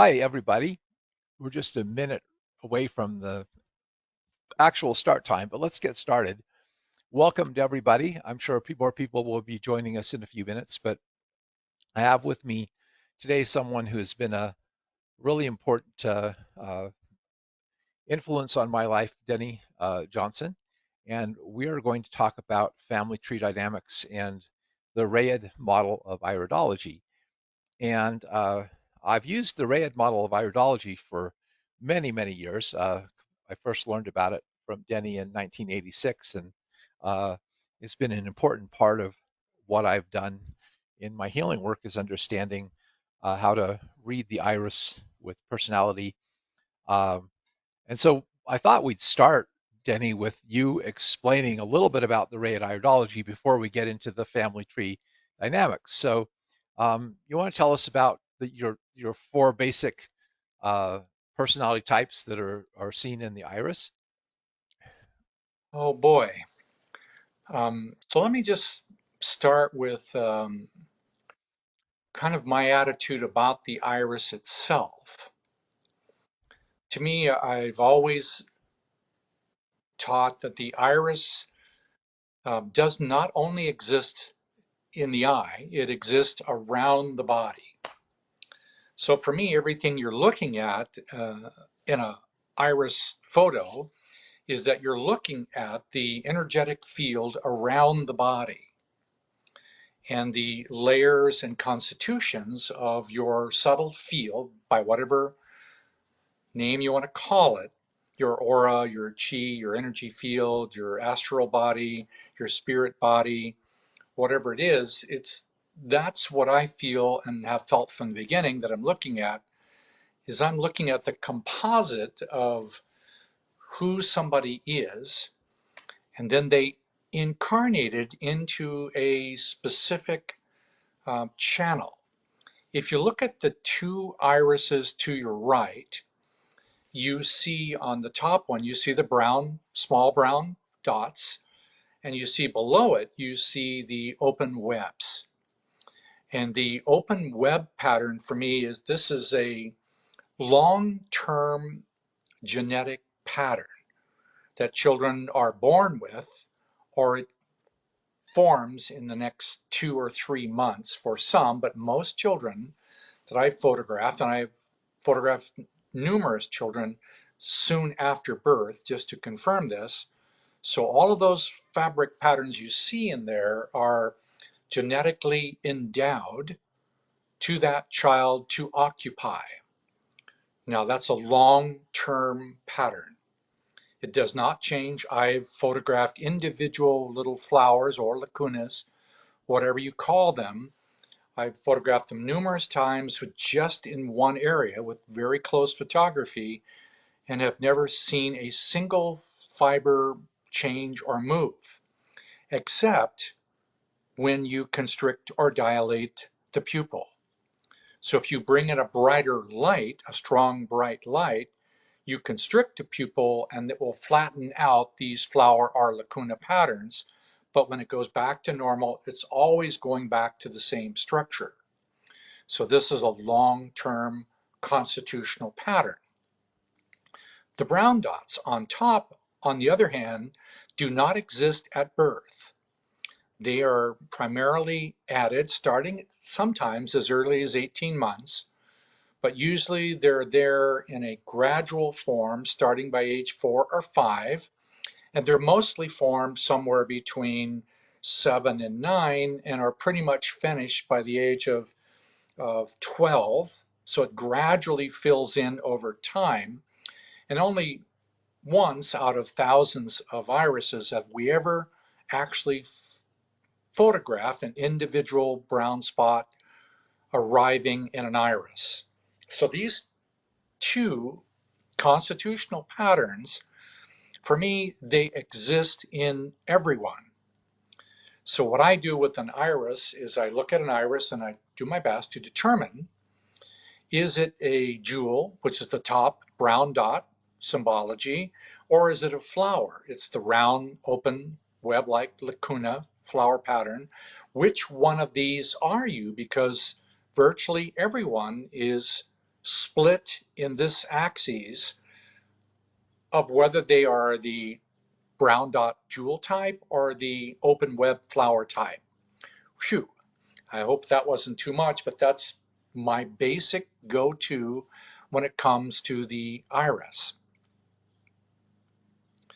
Hi, everybody. We're just a minute away from the actual start time, but let's get started. Welcome to everybody. I'm sure more people will be joining us in a few minutes, but I have with me today someone who has been a really important influence on my life, Denny Johnson, and we are going to talk about family tree dynamics and the Rayid model of iridology. And I've used the Rayid model of iridology for many, many years. I first learned about it from Denny in 1986, and uh, it's been an important part of what I've done in my healing work is understanding how to read the iris with personality. Um, and so I thought we'd start, Denny, with you explaining a little bit about the Rayid iridology before we get into the family tree dynamics. So you want to tell us about your four basic uh, personality types that are seen in the iris? Oh boy. So let me just start with kind of my attitude about the iris itself. To me, I've always taught that the iris does not only exist in the eye, it exists around the body. So for me, everything you're looking at in a iris photo is that you're looking at the energetic field around the body and the layers and constitutions of your subtle field, by whatever name you want to call it, your aura, your chi, your energy field, your astral body, your spirit body, whatever it is, that's what I feel and have felt from the beginning that I'm looking at is I'm looking at the composite of who somebody is, and then they incarnated into a specific channel. If you look at the two irises to your right, you see on the top one, you see the brown, small brown dots, and you see below it, you see the open webs. And the open web pattern for me is this is a long-term genetic pattern that children are born with, or it forms in the next 2 or 3 months for some, but most children that I photographed, and I photographed numerous children soon after birth just to confirm this. So all of those fabric patterns you see in there are genetically endowed to that child to occupy. Now that's a long-term pattern. It does not change. I've photographed individual little flowers or lacunas, whatever you call them. I've photographed them numerous times with just in one area with very close photography and have never seen a single fiber change or move, except when you constrict or dilate the pupil. So if you bring in a brighter light, a strong bright light, you constrict the pupil and it will flatten out these flower or lacuna patterns. But when it goes back to normal, it's always going back to the same structure. So this is a long-term constitutional pattern. The brown dots on top, on the other hand, do not exist at birth. They are primarily added starting sometimes as early as 18 months, but usually they're there in a gradual form starting by age 4 or 5, and they're mostly formed somewhere between 7 and 9 and are pretty much finished by the age of 12. So it gradually fills in over time. And only once out of thousands of irises have we ever actually photographed an individual brown spot arriving in an iris. So these two constitutional patterns, for me, they exist in everyone. So what I do with an iris is I look at an iris and I do my best to determine, is it a jewel, which is the top brown dot symbology, or is it a flower? It's the round, open, web-like lacuna flower pattern. Which one of these are you? Because virtually everyone is split in this axis of whether they are the brown dot jewel type or the open web flower type. Phew, I hope that wasn't too much, but that's my basic go-to when it comes to the iris.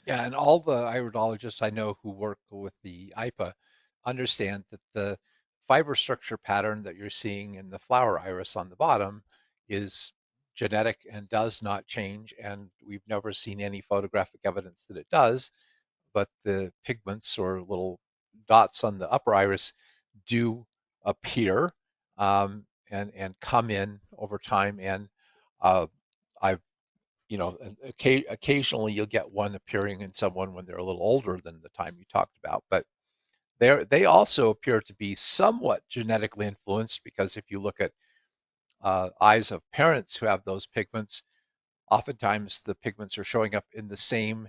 Yeah, and all the iridologists I know who work with the IPA understand that the fiber structure pattern that you're seeing in the flower iris on the bottom is genetic and does not change, and we've never seen any photographic evidence that it does, but the pigments or little dots on the upper iris do appear and come in over time. And uh, I've occasionally you'll get one appearing in someone when they're a little older than the time you talked about, but they also appear to be somewhat genetically influenced because if you look at eyes of parents who have those pigments, oftentimes the pigments are showing up in the same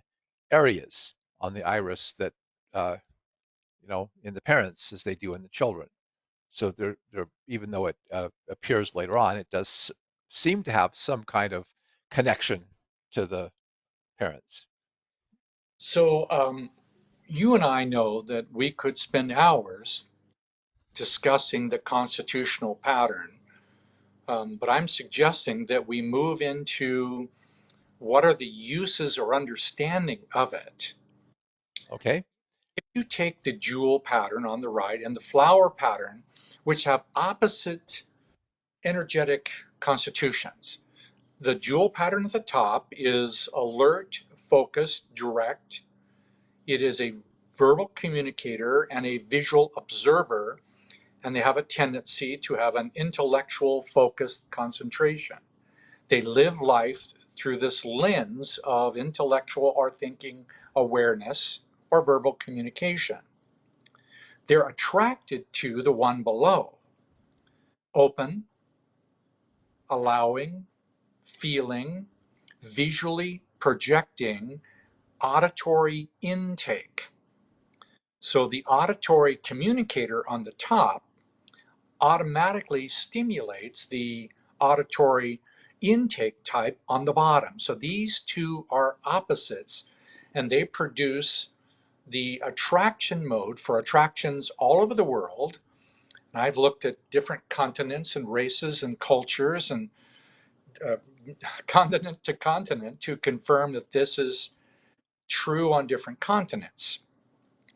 areas on the iris that uh, in the parents as they do in the children. So they're even though it appears later on, it does seem to have some kind of connection to the parents. So you and I know that we could spend hours discussing the constitutional pattern, but I'm suggesting that we move into what are the uses or understanding of it. Okay. If you take the jewel pattern on the right and the flower pattern, which have opposite energetic constitutions, the jewel pattern at the top is alert, focused, direct. It is a verbal communicator and a visual observer, and they have a tendency to have an intellectual focused concentration. They live life through this lens of intellectual or thinking awareness or verbal communication. They're attracted to the one below, open, allowing, feeling, visually projecting, auditory intake. So the auditory communicator on the top automatically stimulates the auditory intake type on the bottom. So these two are opposites and they produce the attraction mode for attractions all over the world. And I've looked at different continents and races and cultures and uh, continent to continent to confirm that this is true on different continents.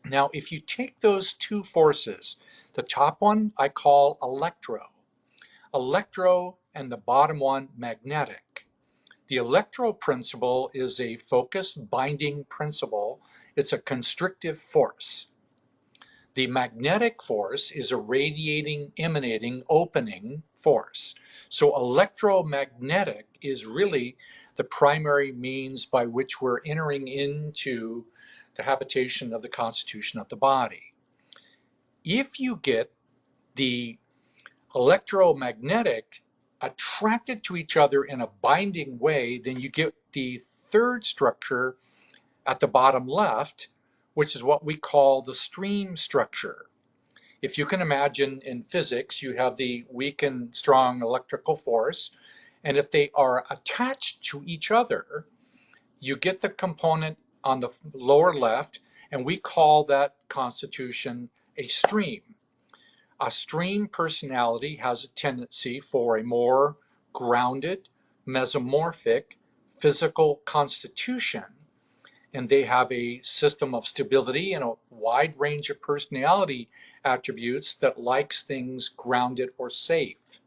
Now, if you take those two forces, the top one I call electro, and the bottom one magnetic. The electro principle is a focus binding principle. It's a constrictive force. The magnetic force is a radiating, emanating, opening force. So electromagnetic is really the primary means by which we're entering into the habitation of the constitution of the body. If you get the electromagnetic attracted to each other in a binding way, then you get the third structure at the bottom left, which is what we call the stream structure. If you can imagine in physics, you have the weak and strong electrical force, and if they are attached to each other, you get the component on the lower left, and we call that constitution a stream. A stream personality has a tendency for a more grounded, mesomorphic, physical constitution, and they have a system of stability and a wide range of personality attributes that likes things grounded or safe.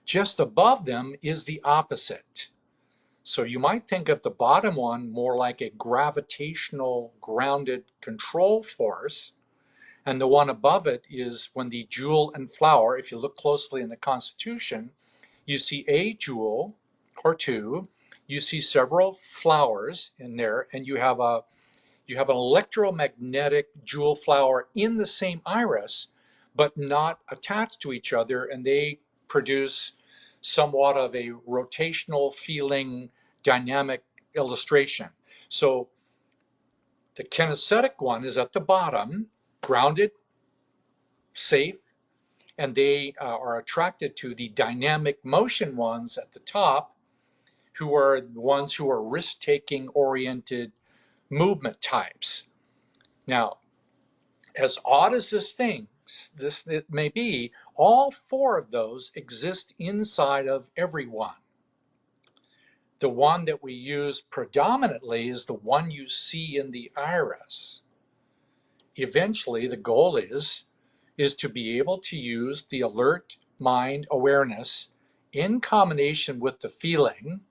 Just above them is the opposite. So you might think of the bottom one more like a gravitational grounded control force, and the one above it is when the jewel and flower, if you look closely in the Constitution, you see a jewel or two, you see several flowers in there, and you have an electromagnetic jewel flower in the same iris, but not attached to each other, and they produce somewhat of a rotational feeling dynamic illustration. So the kinesthetic one is at the bottom, grounded, safe, and they are attracted to the dynamic motion ones at the top, who are the ones who are risk-taking oriented movement types. Now, as odd as this it may be, all four of those exist inside of everyone. The one that we use predominantly is the one you see in the iris. Eventually, the goal is to be able to use the alert mind awareness in combination with the feeling,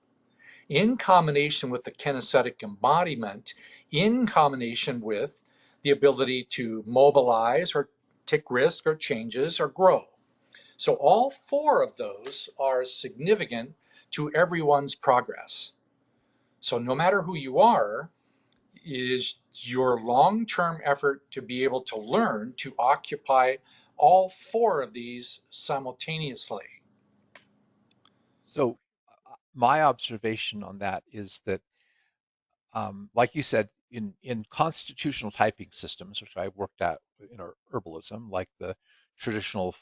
in combination with the kinesthetic embodiment, in combination with the ability to mobilize or take risk or changes or grow. So all four of those are significant to everyone's progress. So no matter who you are, is your long-term effort to be able to learn to occupy all four of these simultaneously. So my observation on that is that, like you said, in constitutional typing systems, which I worked at in our herbalism, like the traditional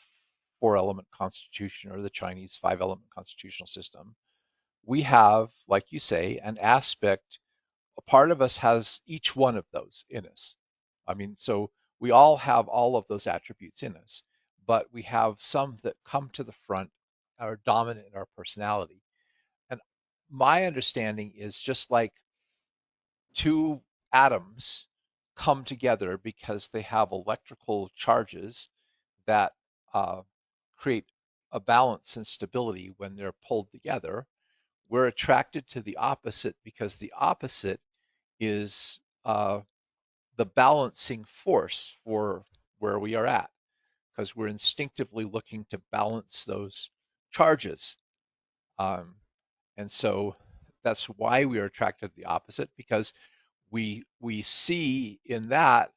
four-element constitution or the Chinese five-element constitutional system, we have, like you say, an aspect, a part of us has each one of those in us. I mean, so we all have all of those attributes in us, but we have some that come to the front, are dominant in our personality. And my understanding is just like two atoms come together because they have electrical charges that create a balance and stability when they're pulled together. We're attracted to the opposite because the opposite is the balancing force for where we are at, because we're instinctively looking to balance those charges. Um, and so that's why we are attracted to the opposite, because we see in that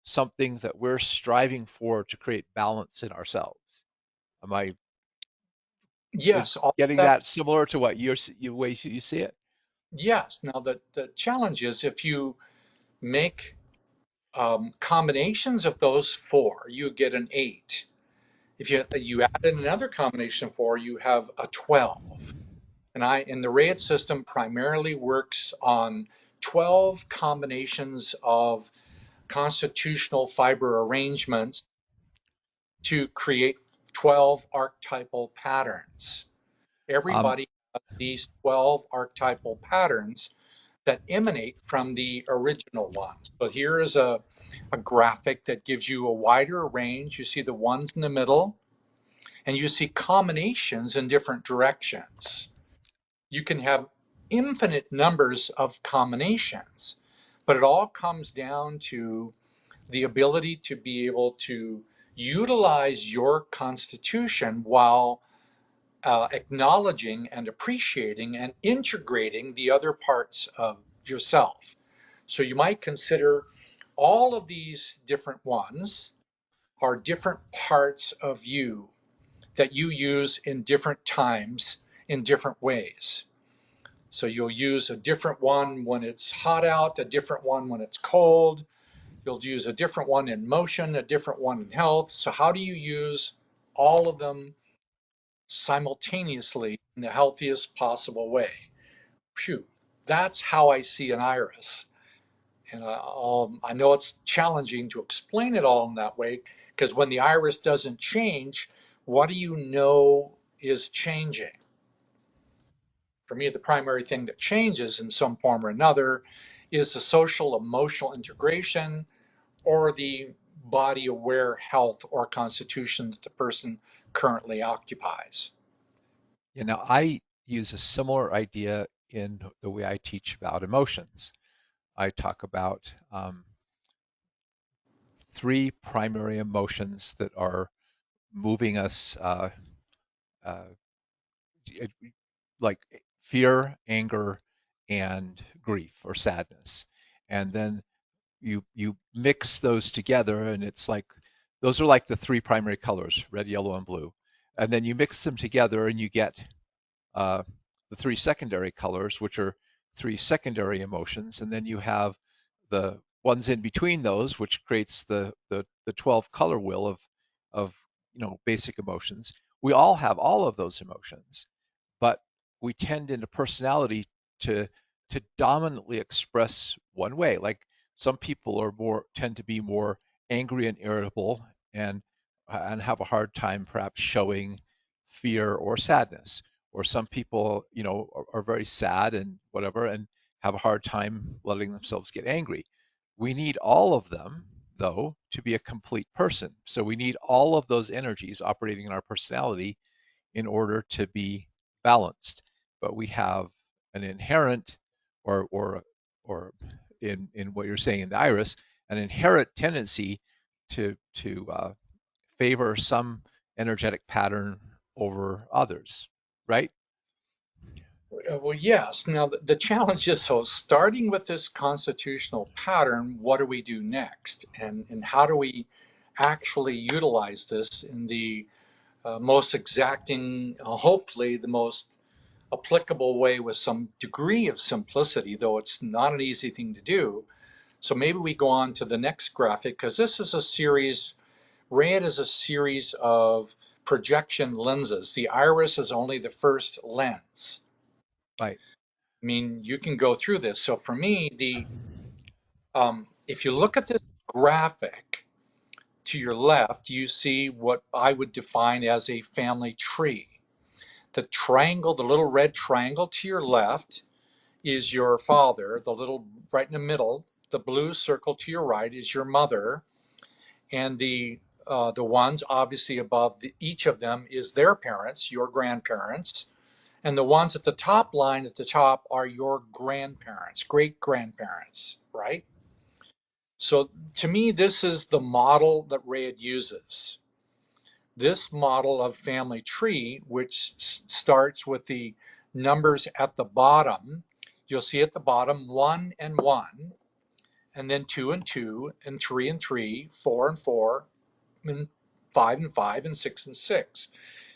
something that we're striving for to create balance in ourselves. Am I Yes, all of getting that. that similar to what you way you see it? Yes. Now the challenge is if you make combinations of those four, you get an 8. If you add in another combination of 4, you have a 12. And the Rayid system primarily works on 12 combinations of constitutional fiber arrangements to create 12 archetypal patterns. Um, Everybody has these 12 archetypal patterns that emanate from the original ones. So here is a graphic that gives you a wider range. You see the ones in the middle, and you see combinations in different directions. You can have infinite numbers of combinations, but it all comes down to the ability to be able to utilize your constitution while acknowledging and appreciating and integrating the other parts of yourself. So you might consider all of these different ones are different parts of you that you use in different times in different ways. So you'll use a different one when it's hot out, a different one when it's cold. You'll use a different one in motion, a different one in health. So how do you use all of them simultaneously in the healthiest possible way? Phew, that's how I see an iris. And I know it's challenging to explain it all in that way because when the iris doesn't change, what do you know is changing? For me, the primary thing that changes in some form or another is the social emotional integration or the body aware health or constitution that the person currently occupies. I use a similar idea in the way I teach about emotions. I talk about three primary emotions that are moving us, uh, like fear, anger, and grief or sadness. And then you mix those together, and it's like those are like the three primary colors: red, yellow, and blue. And then you mix them together, and you get uh, the three secondary colors, which are three secondary emotions, and then you have the ones in between those, which creates the 12 color wheel of basic emotions. We all have all of those emotions, but we tend in a personality to dominantly express one way. Like some people are more tend to be more angry and irritable and have a hard time perhaps showing fear or sadness. Or some people, are very sad and whatever and have a hard time letting themselves get angry. We need all of them, though, to be a complete person. So we need all of those energies operating in our personality in order to be balanced. But we have an inherent, or in what you're saying in the iris, an inherent tendency to favor some energetic pattern over others, right? Well, yes. Now, the challenge is, so starting with this constitutional pattern, what do we do next? And how do we actually utilize this in the most exacting, hopefully, the most applicable way with some degree of simplicity, though it's not an easy thing to do. So maybe we go on to the next graphic because this is a series, Rayid is a series of projection lenses. The iris is only the first lens. Right. I mean, you can go through this. So for me, if you look at this graphic to your left, you see what I would define as a family tree. The triangle, the little red triangle to your left is your father. The little right in the middle, the blue circle to your right is your mother, and the ones obviously above each of them is their parents, your grandparents, and the ones at the top line at the top are your grandparents, great grandparents, right? So to me, this is the model that Rayid uses. This model of family tree, which starts with the numbers at the bottom, you'll see at the bottom 1 and 1, and then 2 and 2, and 3 and 3, 4 and 4, and 5 and 5, and 6 and 6.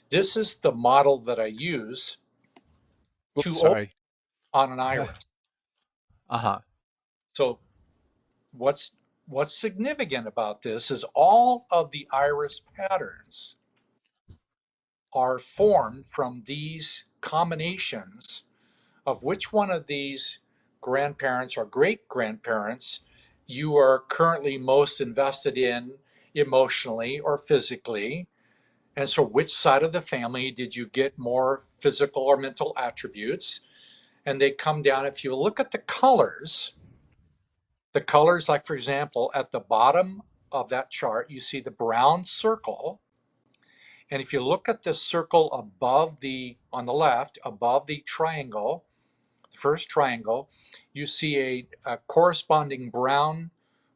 This is the model that I use Whoops, to open sorry. on an iris. Uh-huh. So what's what's significant about this is all of the iris patterns are formed from these combinations of which one of these grandparents or great grandparents you are currently most invested in emotionally or physically. And so, which side of the family did you get more physical or mental attributes? And they come down. If you look at the colors, like for example, at the bottom of that chart, you see the brown circle. And if you look at the circle above on the left, above the triangle, the first triangle, you see a corresponding brown,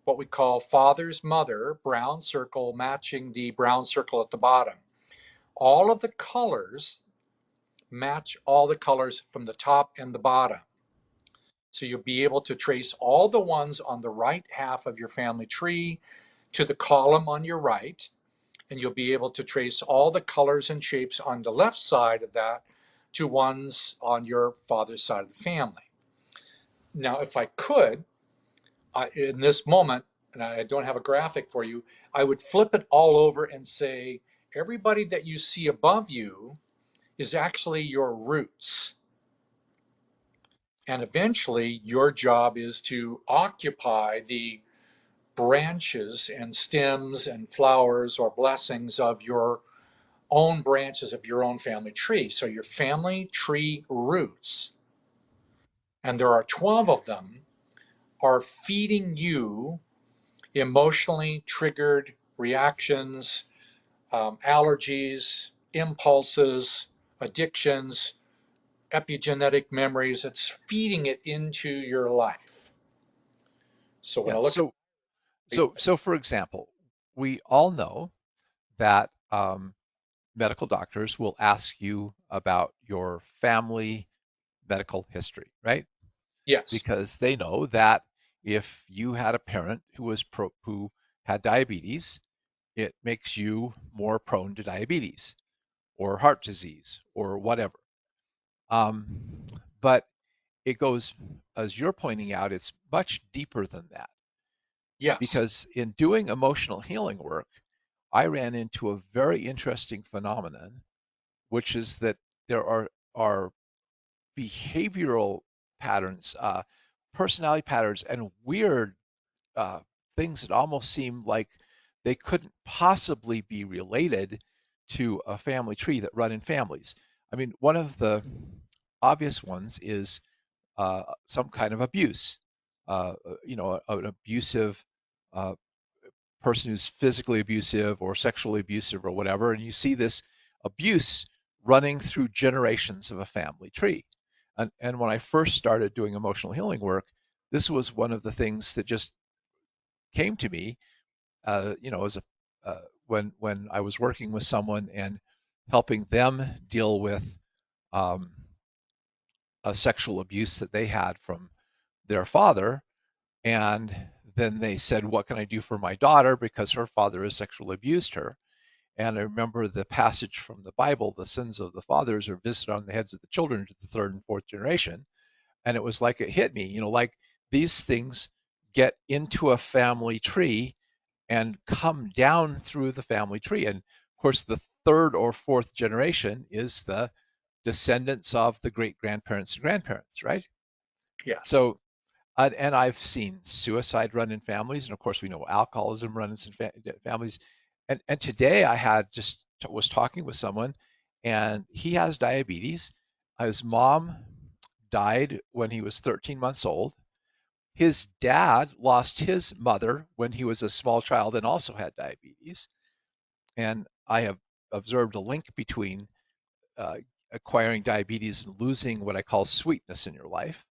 what we call father's mother, brown circle matching the brown circle at the bottom. All of the colors match all the colors from the top and the bottom. So you'll be able to trace all the ones on the right half of your family tree to the column on your right, and you'll be able to trace all the colors and shapes on the left side of that to ones on your father's side of the family. Now, if I could, in this moment, and I don't have a graphic for you, I would flip it all over and say, everybody that you see above you is actually your roots. And eventually, your job is to occupy the branches and stems and flowers or blessings of your own branches of your own family tree. So, your family tree roots, and there are 12 of them, are feeding you emotionally triggered reactions, allergies, impulses, addictions, epigenetic memories. It's feeding it into your life. So when Yeah. I look So at so for example, we all know that medical doctors will ask you about your family medical history, right? yes, Because they know that if you had a parent who had diabetes, it makes you more prone to diabetes or heart disease or whatever. But it goes, as you're pointing out, it's much deeper than that. yes, Because in doing emotional healing work, I ran into a very interesting phenomenon, which is that there are behavioral patterns, personality patterns, and weird uh, things that almost seem like they couldn't possibly be related to a family tree that run in families. I mean, one of the obvious ones is some kind of abuse. An abusive uh, person who's physically abusive or sexually abusive or whatever, and you see this abuse running through generations of a family tree. And when I first started doing emotional healing work, this was one of the things that just came to me, as a when I was working with someone and helping them deal with um, a sexual abuse that they had from their father, and then they said, "What can I do for my daughter because her father has sexually abused her?" And I remember the passage from the Bible, "The sins of the fathers are visited on the heads of the children to the third and fourth generation." And it was like it hit me, like these things get into a family tree and come down through the family tree. And of course, the third or fourth generation is the descendants of the great grandparents and grandparents, right? Yes. So, and I've seen suicide run in families, and of course, we know alcoholism runs in families. And today I had just was talking with someone, and he has diabetes. His mom died when he was 13 months old. His dad lost his mother when he was a small child and also had diabetes. And I have observed a link between uh, acquiring diabetes and losing what I call sweetness in your life.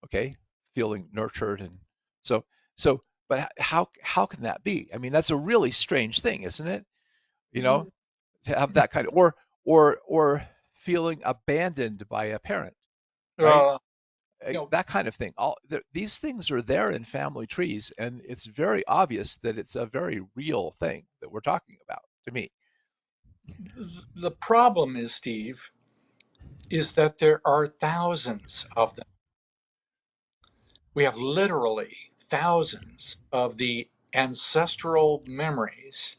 Okay, feeling nurtured, and so so. But how can that be? I mean, that's a really strange thing, isn't it? You know, to have that kind of or feeling abandoned by a parent, right? Uh, you know, That kind of thing. These things are there in family trees, and it's very obvious that it's a very real thing that we're talking about to me. the problem is, Steve, is that there are thousands of them. We have literally thousands of the ancestral memories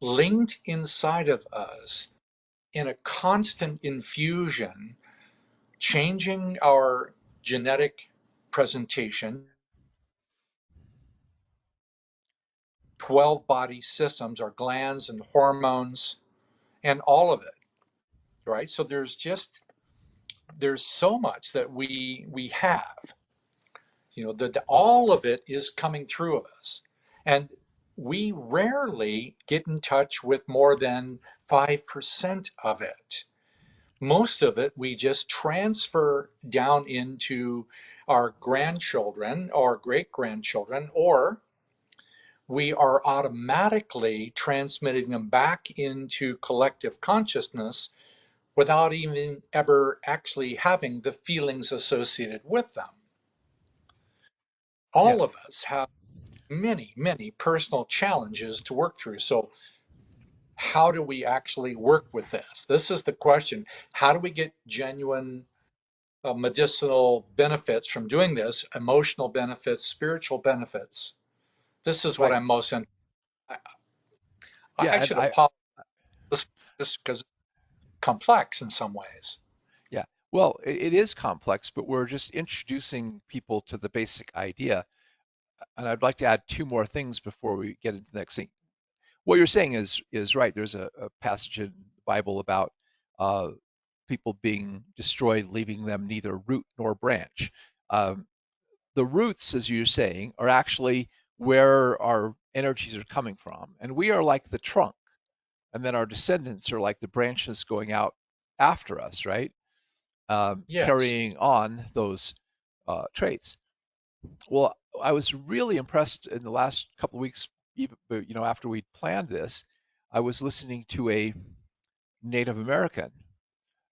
linked inside of us in a constant infusion, changing our genetic presentation, 12 body systems, our glands and hormones, and all of it, right? So there's so much that we have, that all of it is coming through of us. And we rarely get in touch with more than 5% of it. Most of it we just transfer down into our grandchildren or great grandchildren, or we are automatically transmitting them back into collective consciousness without even ever actually having the feelings associated with them. Yeah, All of us have many, many personal challenges to work through. So, how do we actually work with this? This is the question. How do we get genuine medicinal benefits from doing this, emotional benefits, spiritual benefits? This is what right. I'm most interested in. Yeah, I and should I apologize just because it's complex in some ways. yeah. Well, it is complex, but we're just introducing people to the basic idea. And I'd like to add two more things before we get into the next thing. What you're saying is right. There's a passage in the Bible about uh, people being destroyed, leaving them neither root nor branch. Um, the roots, as you're saying, are actually where our energies are coming from, and we are like the trunk, and then our descendants are like the branches going out after us, right? Yes. Carrying on those traits. Well, I was really impressed in the last couple of weeks, even after we planned this. I was listening to a Native American,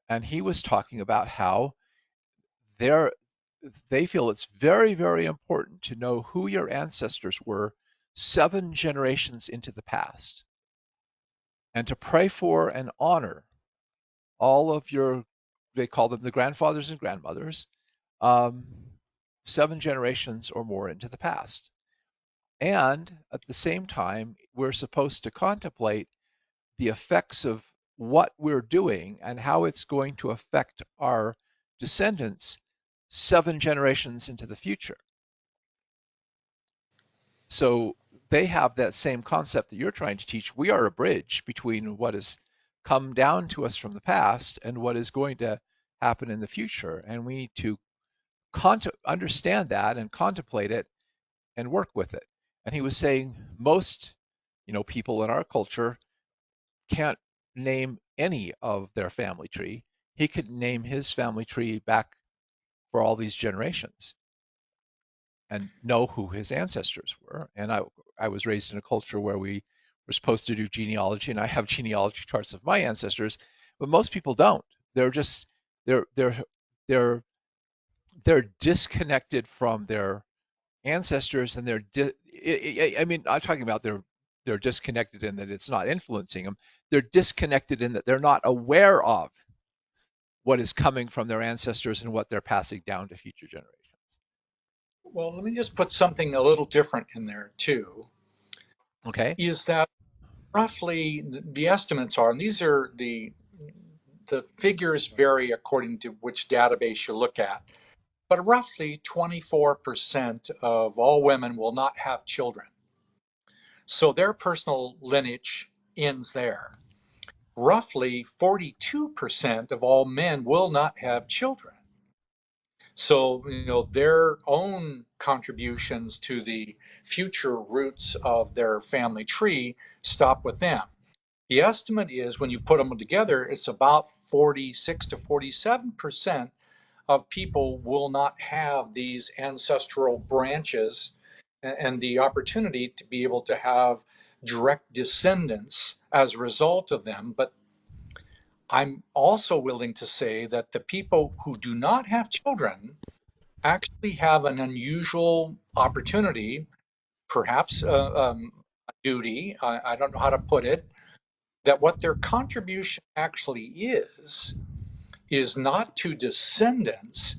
and he was talking about how they're they feel it's very, very important to know who your ancestors were 7 generations into the past, and to pray for and honor all of your, they call them the grandfathers and grandmothers, um, 7 generations or more into the past. And at the same time, we're supposed to contemplate the effects of what we're doing and how it's going to affect our descendants 7 generations into the future. So they have that same concept that you're trying to teach. We are a bridge between what has come down to us from the past and what is going to happen in the future. And we need to understand that and contemplate it and work with it. And he was saying most, people in our culture can't name any of their family tree. He could name his family tree back for all these generations and know who his ancestors were. And I was raised in a culture where we were supposed to do genealogy, and I have genealogy charts of my ancestors, but most people don't. They're just they're they're they're they're disconnected from their ancestors, and I mean, I'm talking about they're disconnected in that it's not influencing them. They're disconnected in that they're not aware of what is coming from their ancestors and what they're passing down to future generations. Well, let me just put something a little different in there too, Okay. is that roughly the estimates are, and these are the figures vary according to which database you look at, but roughly 24% of all women will not have children. So their personal lineage ends there. Roughly 42% of all men will not have children. So, their own contributions to the future roots of their family tree stop with them. The estimate is when you put them together, it's about 46 to 47% of people will not have these ancestral branches and the opportunity to be able to have direct descendants as a result of them. But I'm also willing to say that the people who do not have children actually have an unusual opportunity, perhaps a duty, I don't know how to put it, that what their contribution actually is not to descendants,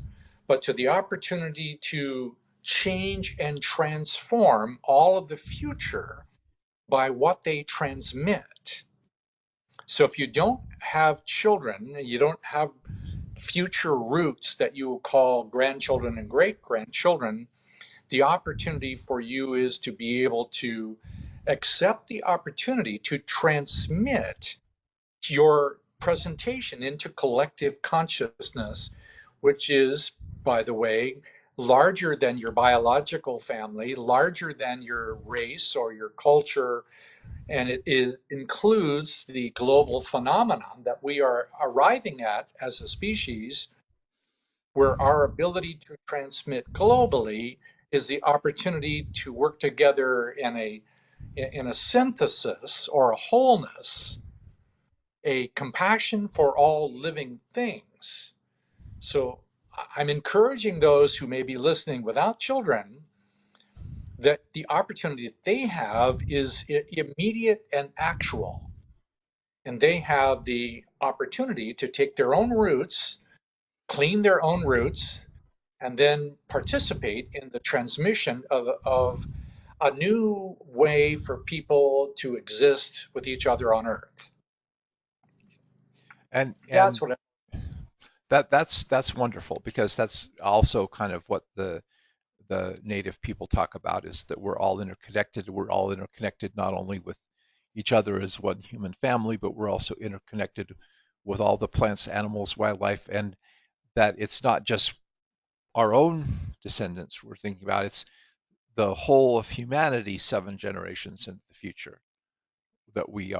but to the opportunity to change and transform all of the future by what they transmit. So if you don't have children, you don't have future roots that you will call grandchildren and great grandchildren, the opportunity for you is to be able to accept the opportunity to transmit your presentation into collective consciousness, which is, by the way, larger than your biological family, larger than your race or your culture, and includes the global phenomenon that we are arriving at as a species, where our ability to transmit globally is the opportunity to work together in a synthesis or a wholeness, a compassion for all living things. So I'm encouraging those who may be listening without children that the opportunity that they have is immediate and actual. And they have the opportunity to take their own roots, clean their own roots, and then participate in the transmission of a new way for people to exist with each other on Earth. And That's and what I, that's wonderful because that's also kind of what the native people talk about is that we're all interconnected. We're all interconnected not only with each other as one human family, but we're also interconnected with all the plants, animals, wildlife, and that it's not just our own descendants we're thinking about, it's the whole of humanity 7 generations into the future that we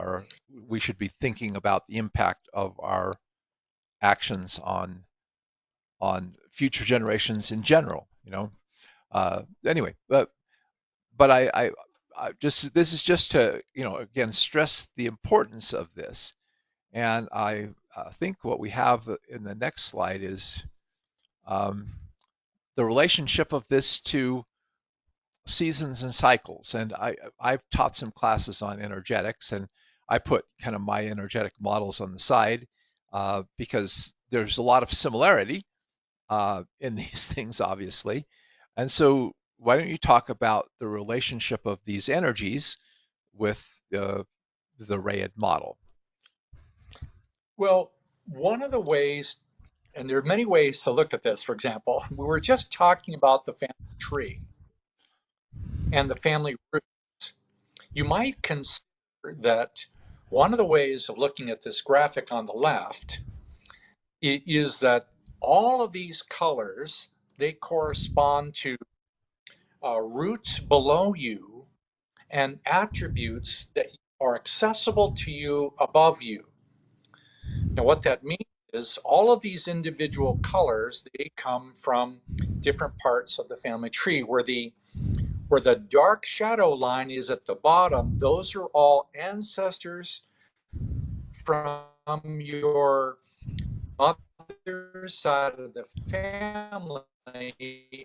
should be thinking about the impact of our actions on future generations in general. Anyway, but I just this is just to again stress the importance of this, and I think what we have in the next slide is um, the relationship of this to seasons and cycles. And I've taught some classes on energetics, and I put kind of my energetic models on the side because there's a lot of similarity in these things, obviously. And so why don't you talk about the relationship of these energies with the Rayid model? Well, one of the ways, and there are many ways to look at this, for example, we were just talking about the family tree and the family roots. You might consider that one of the ways of looking at this graphic on the left is that all of these colors, they correspond to roots below you and attributes that are accessible to you above you. Now, what that means is all of these individual colors, they come from different parts of the family tree. Where the dark shadow line is at the bottom, those are all ancestors from your mother's side of the family,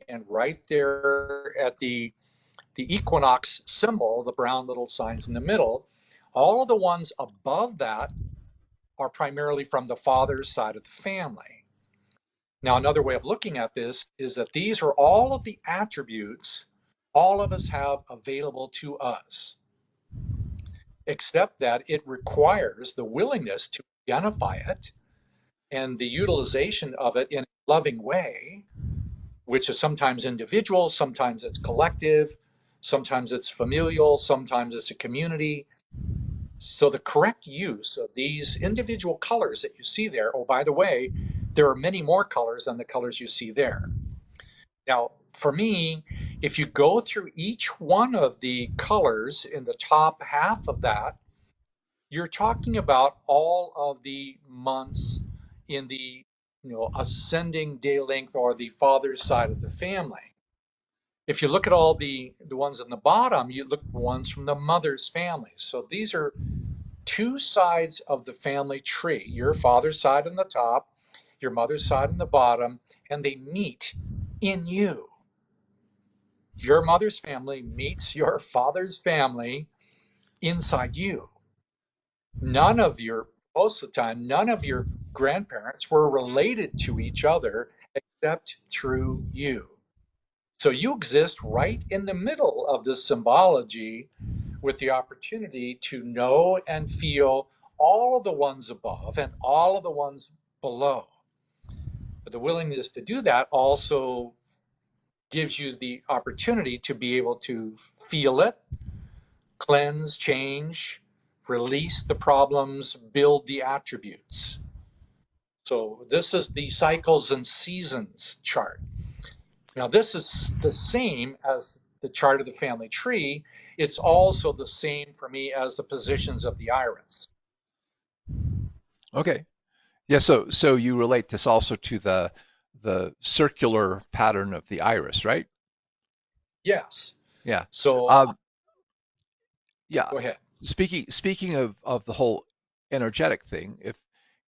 and right there at the equinox symbol, the brown little signs in the middle, all of the ones above that are primarily from the father's side of the family. Now, another way of looking at this is that these are all of the attributes all of us have available to us, except that it requires the willingness to identify it and the utilization of it in a loving way, which is sometimes individual, sometimes it's collective, sometimes it's familial, sometimes it's a community. So the correct use of these individual colors that you see there, oh, by the way, there are many more colors than the colors you see there. Now, for me, if you go through each one of the colors in the top half of that, you're talking about all of the months in the ascending day length or the father's side of the family. If you look at all the ones in the bottom, you look at the ones from the mother's family. So these are two sides of the family tree, your father's side on the top, your mother's side on the bottom, and they meet in you. Your mother's family meets your father's family inside you. None of your, most of the time, none of your grandparents were related to each other except through you. So you exist right in the middle of this symbology with the opportunity to know and feel all of the ones above and all of the ones below. But the willingness to do that also gives you the opportunity to be able to feel it, cleanse, change, release the problems, build the attributes. So this is the cycles and seasons chart. Now, this is the same as the chart of the family tree. It's also the same for me as the positions of the iris. Okay. Yeah, so you relate this also to the circular pattern of the iris, right? Yes. Yeah. So Um, yeah. go ahead. Speaking of the whole energetic thing, if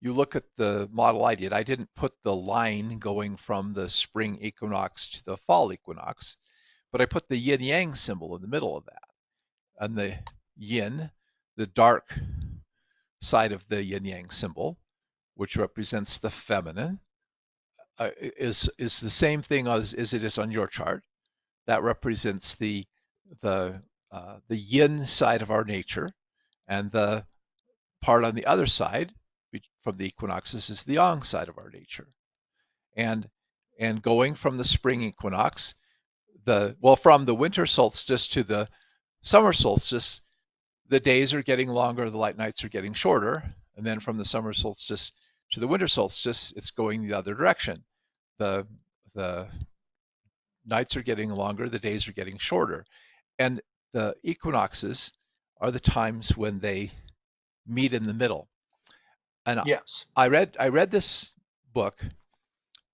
you look at the model I didn't put the line going from the spring equinox to the fall equinox, but I put the yin yang symbol in the middle of that. And the yin, the dark side of the yin yang symbol, which represents the feminine, is the same thing as it is on your chart. That represents the yin side of our nature, and the part on the other side from the equinoxes is the yang side of our nature. And and going from the spring equinox, from the winter solstice to the summer solstice, the days are getting longer, the light nights are getting shorter, and then from the summer solstice to the winter solstice, it's going the other direction. The the nights are getting longer, the days are getting shorter, and the equinoxes are the times when they meet in the middle. And Yes. I read this book,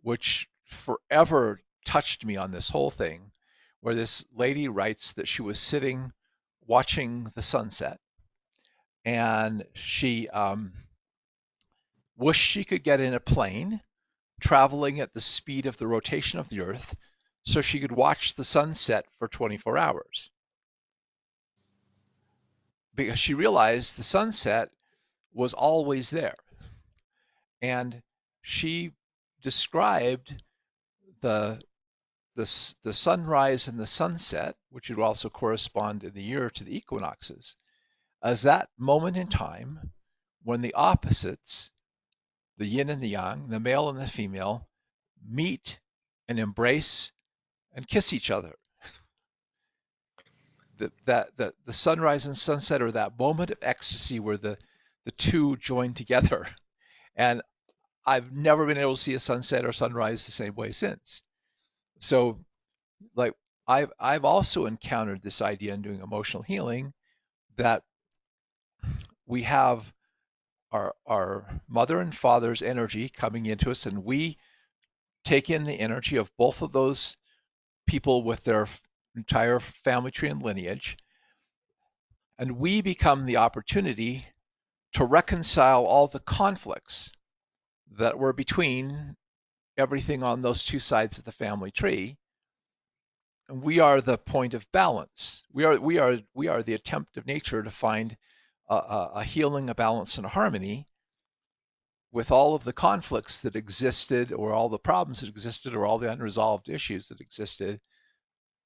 which forever touched me on this whole thing, where this lady writes that she was sitting watching the sunset, and she wished she could get in a plane traveling at the speed of the rotation of the Earth so she could watch the sunset for 24 hours. Because she realized the sunset was always there. And she described the the sunrise and the sunset, which would also correspond in the year to the equinoxes, as that moment in time when the opposites, the yin and the yang, the male and the female, meet and embrace and kiss each other. The sunrise and sunset are that moment of ecstasy where the two join together. And I've never been able to see a sunset or sunrise the same way since. So like I've also encountered this idea in doing emotional healing that we have our mother and father's energy coming into us, and we take in the energy of both of those people with their entire family tree and lineage, and we become the opportunity to reconcile all the conflicts that were between everything on those two sides of the family tree. And we are the point of balance. We are the attempt of nature to find a healing, a balance, and a harmony with all of the conflicts that existed, or all the problems that existed, or all the unresolved issues that existed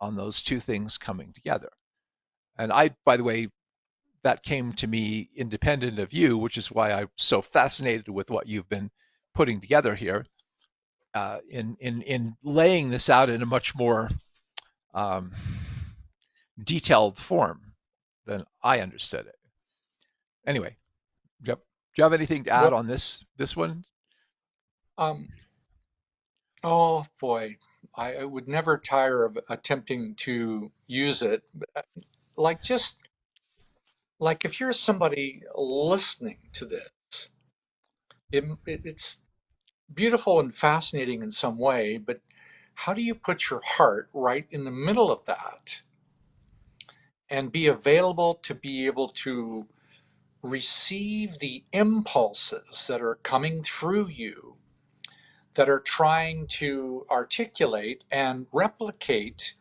on those two things coming together. And by the way, that came to me independent of you, which is why I'm so fascinated with what you've been putting together here, in laying this out in a much more um, detailed form than I understood it. Anyway, do you have anything to add Well, on this one? um, oh boy, I would never tire of attempting to use it. Like just like if you're somebody listening to this, it's beautiful and fascinating in some way, but how do you put your heart right in the middle of that and be available to be able to receive the impulses that are coming through you that are trying to articulate and replicate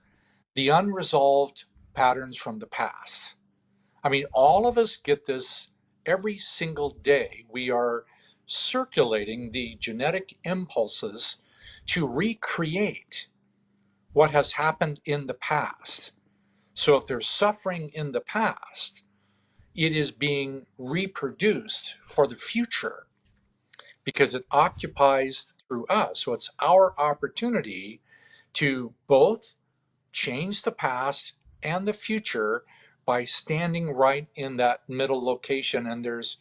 the unresolved patterns from the past? I mean, all of us get this every single day. We are circulating the genetic impulses to recreate what has happened in the past. So if there's suffering in the past, it is being reproduced for the future because it occupies through us. So it's our opportunity to both change the past and the future by standing right in that middle location. And there's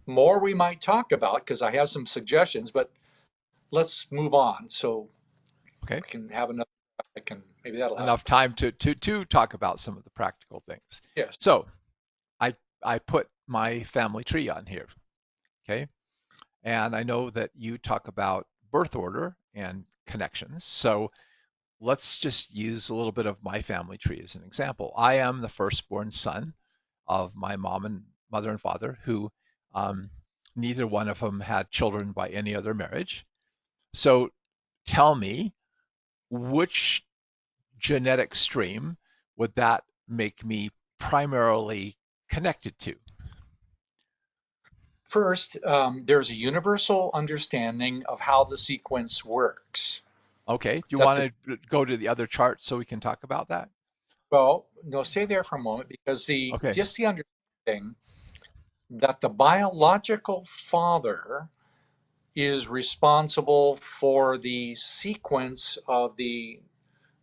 more we might talk about because I have some suggestions, but let's move on so Okay, we can have another. I can maybe that'll help. enough time to talk about some of the practical things. Yes. So I I put my family tree on here. Okay, and I know that you talk about birth order and connections. So let's just use a little bit of my family tree as an example. I am the firstborn son of my mother and father, who um, neither one of them had children by any other marriage. So tell me, which genetic stream would that make me primarily connected to? First, there's a universal understanding of how the sequence works. Okay, do you That the want to go to the other chart so we can talk about that? Well, no, stay there for a moment because the Okay, just the understanding that the biological father is responsible for the sequence of the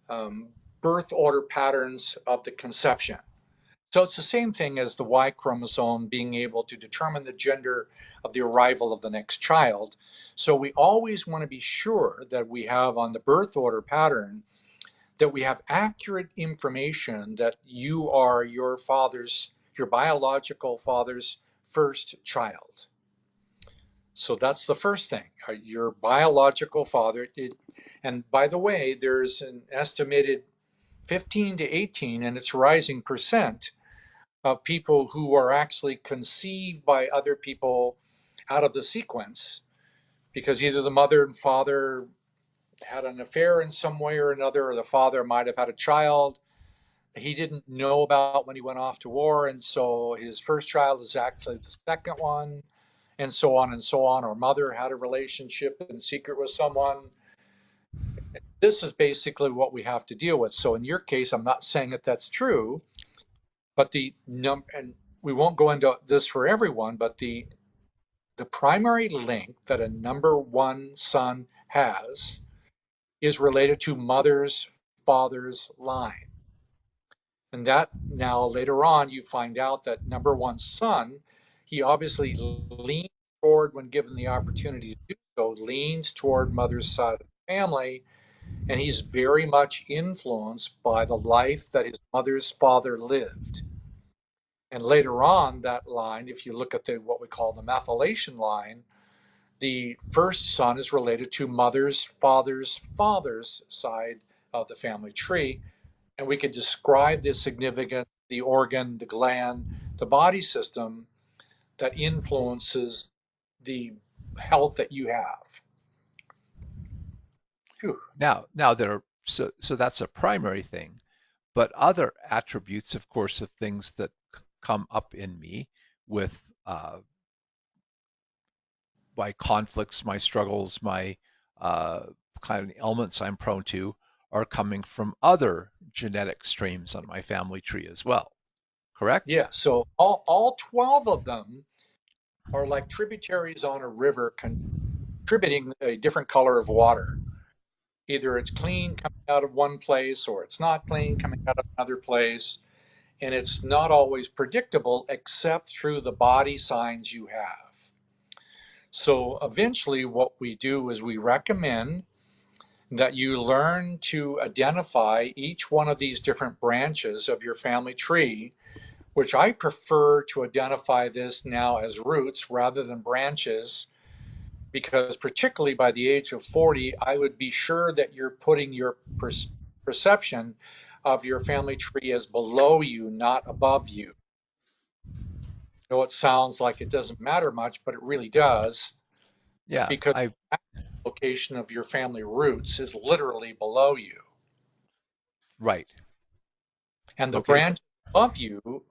um, birth order patterns of the conception. So it's the same thing as the Y chromosome being able to determine the gender of the arrival of the next child. So we always want to be sure that we have on the birth order pattern that we have accurate information that you are your biological father's first child. So that's the first thing. Your biological father. And by the way, there's an estimated 15 to 18, and it's rising percent of people who are actually conceived by other people out of the sequence because either the mother and father had an affair in some way or another, or the father might have had a child he didn't know about when he went off to war, and so his first child is actually the second one, and so on and so on. Or mother had a relationship in secret with someone, this is basically what we have to deal with. So in your case, I'm not saying that that's true, but and we won't go into this for everyone, but the primary link that a number one son has is related to mother's father's line. And that now later on, you find out that number one son, he obviously leans toward, when given the opportunity to do so, leans toward mother's side of the family. And he's very much influenced by the life that his mother's father lived. And later on, that line, if you look at what we call the methylation line, the first son is related to mother's father's side of the family tree. And we could describe the significance, the organ, the gland, the body system that influences the health that you have. Whew. Now there are, so that's a primary thing, but other attributes, of course, of things that come up in me with my conflicts, my struggles, my uh, kind of ailments I'm prone to are coming from other genetic streams on my family tree as well. Correct? Yeah, so all 12 of them are like tributaries on a river contributing a different color of water. Either it's clean coming out of one place or it's not clean coming out of another place. And it's not always predictable except through the body signs you have. So eventually, what we do is we recommend that you learn to identify each one of these different branches of your family tree, which I prefer to identify this now as roots rather than branches, because particularly by the age of 40, I would be sure that you're putting your perception of your family tree as below you, not above you. I know it sounds like it doesn't matter much, but it really does, Yeah, because I the location of your family roots is literally below you. right. And the Okay. branches above you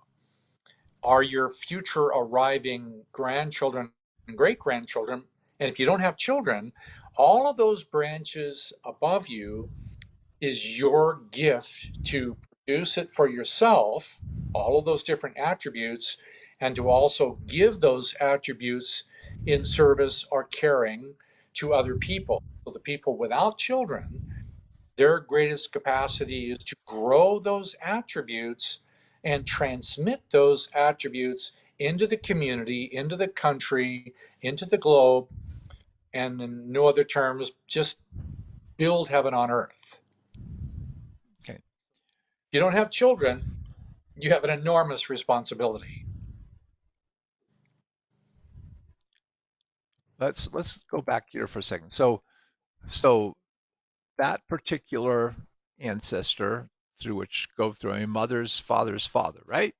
are your future arriving grandchildren and great grandchildren. And if you don't have children, all of those branches above you is your gift to produce it for yourself, all of those different attributes, and to also give those attributes in service or caring to other people. So the people without children, their greatest capacity is to grow those attributes and transmit those attributes into the community, into the country, into the globe, and in no other terms, just build heaven on earth. Okay. If you don't have children, you have an enormous responsibility. Let's go back here for a second. So that particular ancestor through which go through a mother's father's father, right?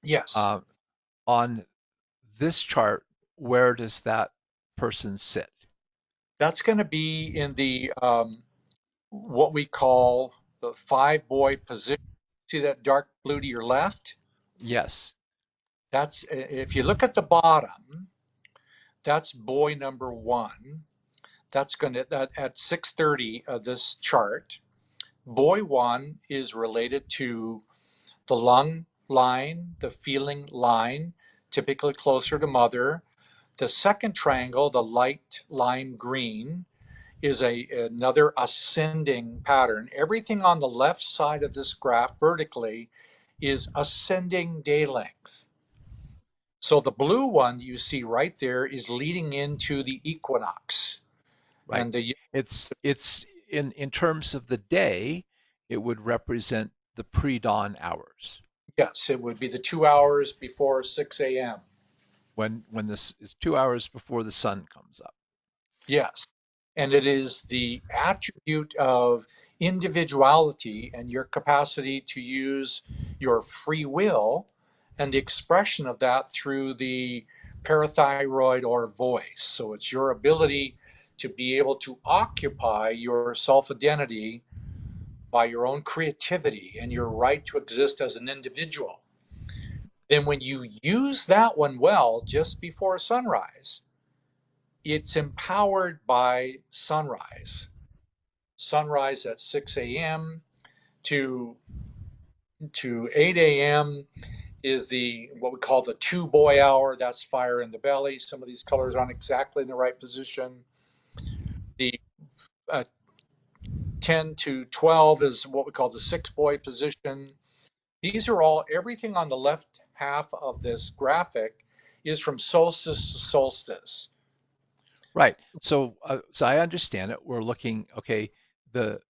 Yes, Uh, on this chart, where does that person sit? that's going to be in the what we call the five boy position. See that dark blue to your left? Yes, That's if you look at the bottom, that's boy number one. That's going to that at 6:30 of this chart. Boy one is related to the lung line, the feeling line, typically closer to mother. The second triangle, the light lime green, is another ascending pattern. Everything on the left side of this graph vertically is ascending day length. So the blue one you see right there is leading into the equinox. right. And the It's in terms of the day, it would represent the pre-dawn hours yes, it would be the 2 hours before 6 a.m. when this is 2 hours before the sun comes up. Yes. And it is the attribute of individuality and your capacity to use your free will and the expression of that through the parathyroid or voice. So it's your ability to be able to occupy your self identity by your own creativity and your right to exist as an individual. Then, when you use that one well just before sunrise, it's empowered by sunrise. sunrise at 6 a.m. to 8 a.m. is the what we call the two boy hour. That's fire in the belly. Some of these colors aren't exactly in the right position. The 10 to 12 is what we call the six boy position. These are all, everything on the left half of this graphic is from solstice to solstice. Right. So I understand it. We're looking, okay, the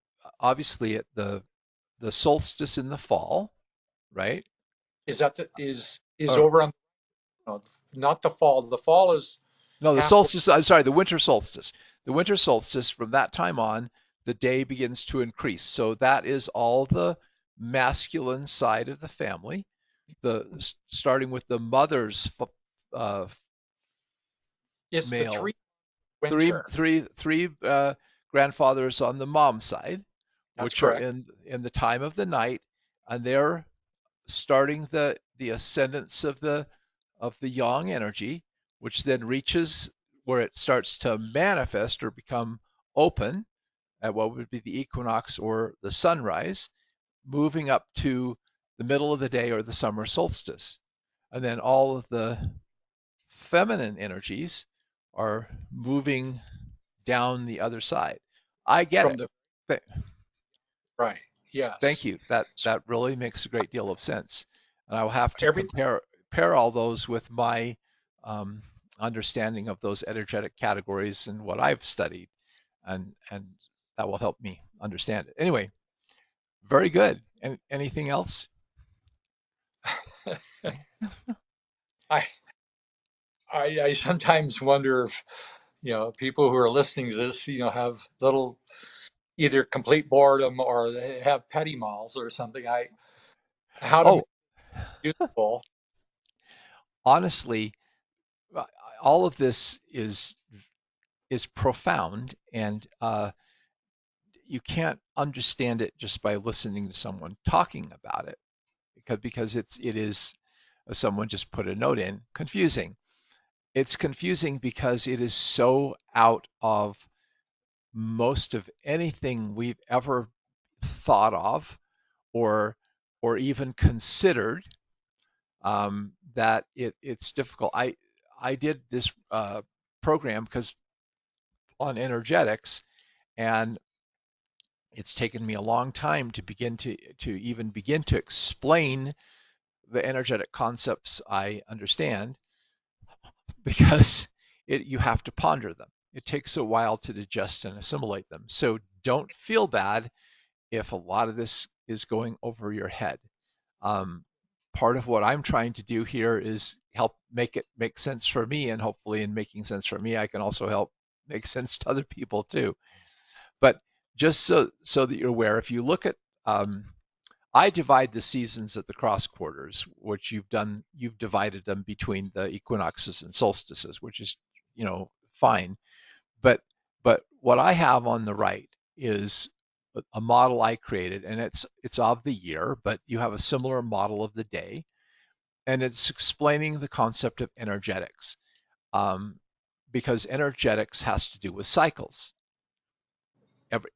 obviously at the solstice in the fall, right? Is that is Or over on, no, not the fall. The fall is no, the halfway. solstice, I'm sorry, the winter solstice. The winter solstice, from that time on, the day begins to increase. So that is all the masculine side of the family, starting with the mother's uh, It's the male, three winter. three grandfathers on the mom side, That's which are correct. in the time of the night, and they're starting the ascendance of the yang energy, which then reaches where it starts to manifest or become open at what would be the equinox or the sunrise, moving up to the middle of the day or the summer solstice. And then all of the feminine energies are moving down the other side. I get From it. the Th- right. Thank Yes. you. That So that really makes a great deal of sense. And I will have to everything compare all those with my um, understanding of those energetic categories and what I've studied, and that will help me understand it. Anyway, very good. And anything else? No? I, I sometimes wonder if, people who are listening to this, have little either complete boredom or they have petty malls or something. How to make Oh, it useful. honestly, uh, all of this is profound, and you can't understand it just by listening to someone talking about it, because it is, as someone just put a note in, confusing. It's confusing because it is so out of most of anything we've ever thought of or even considered, that it's difficult. I did this program because on energetics, and it's taken me a long time to begin to even begin to explain the energetic concepts I understand, because you have to ponder them. It takes a while to digest and assimilate them. So don't feel bad if a lot of this is going over your head. Um, Part of what I'm trying to do here is help make it make sense for me, and hopefully, in making sense for me, I can also help make sense to other people too. But just so that you're aware, if you look at, I divide the seasons at the cross quarters, which you've divided them between the equinoxes and solstices, which is, fine. But what I have on the right is a model I created, and it's of the year, but you have a similar model of the day, and it's explaining the concept of energetics, um, because energetics has to do with cycles.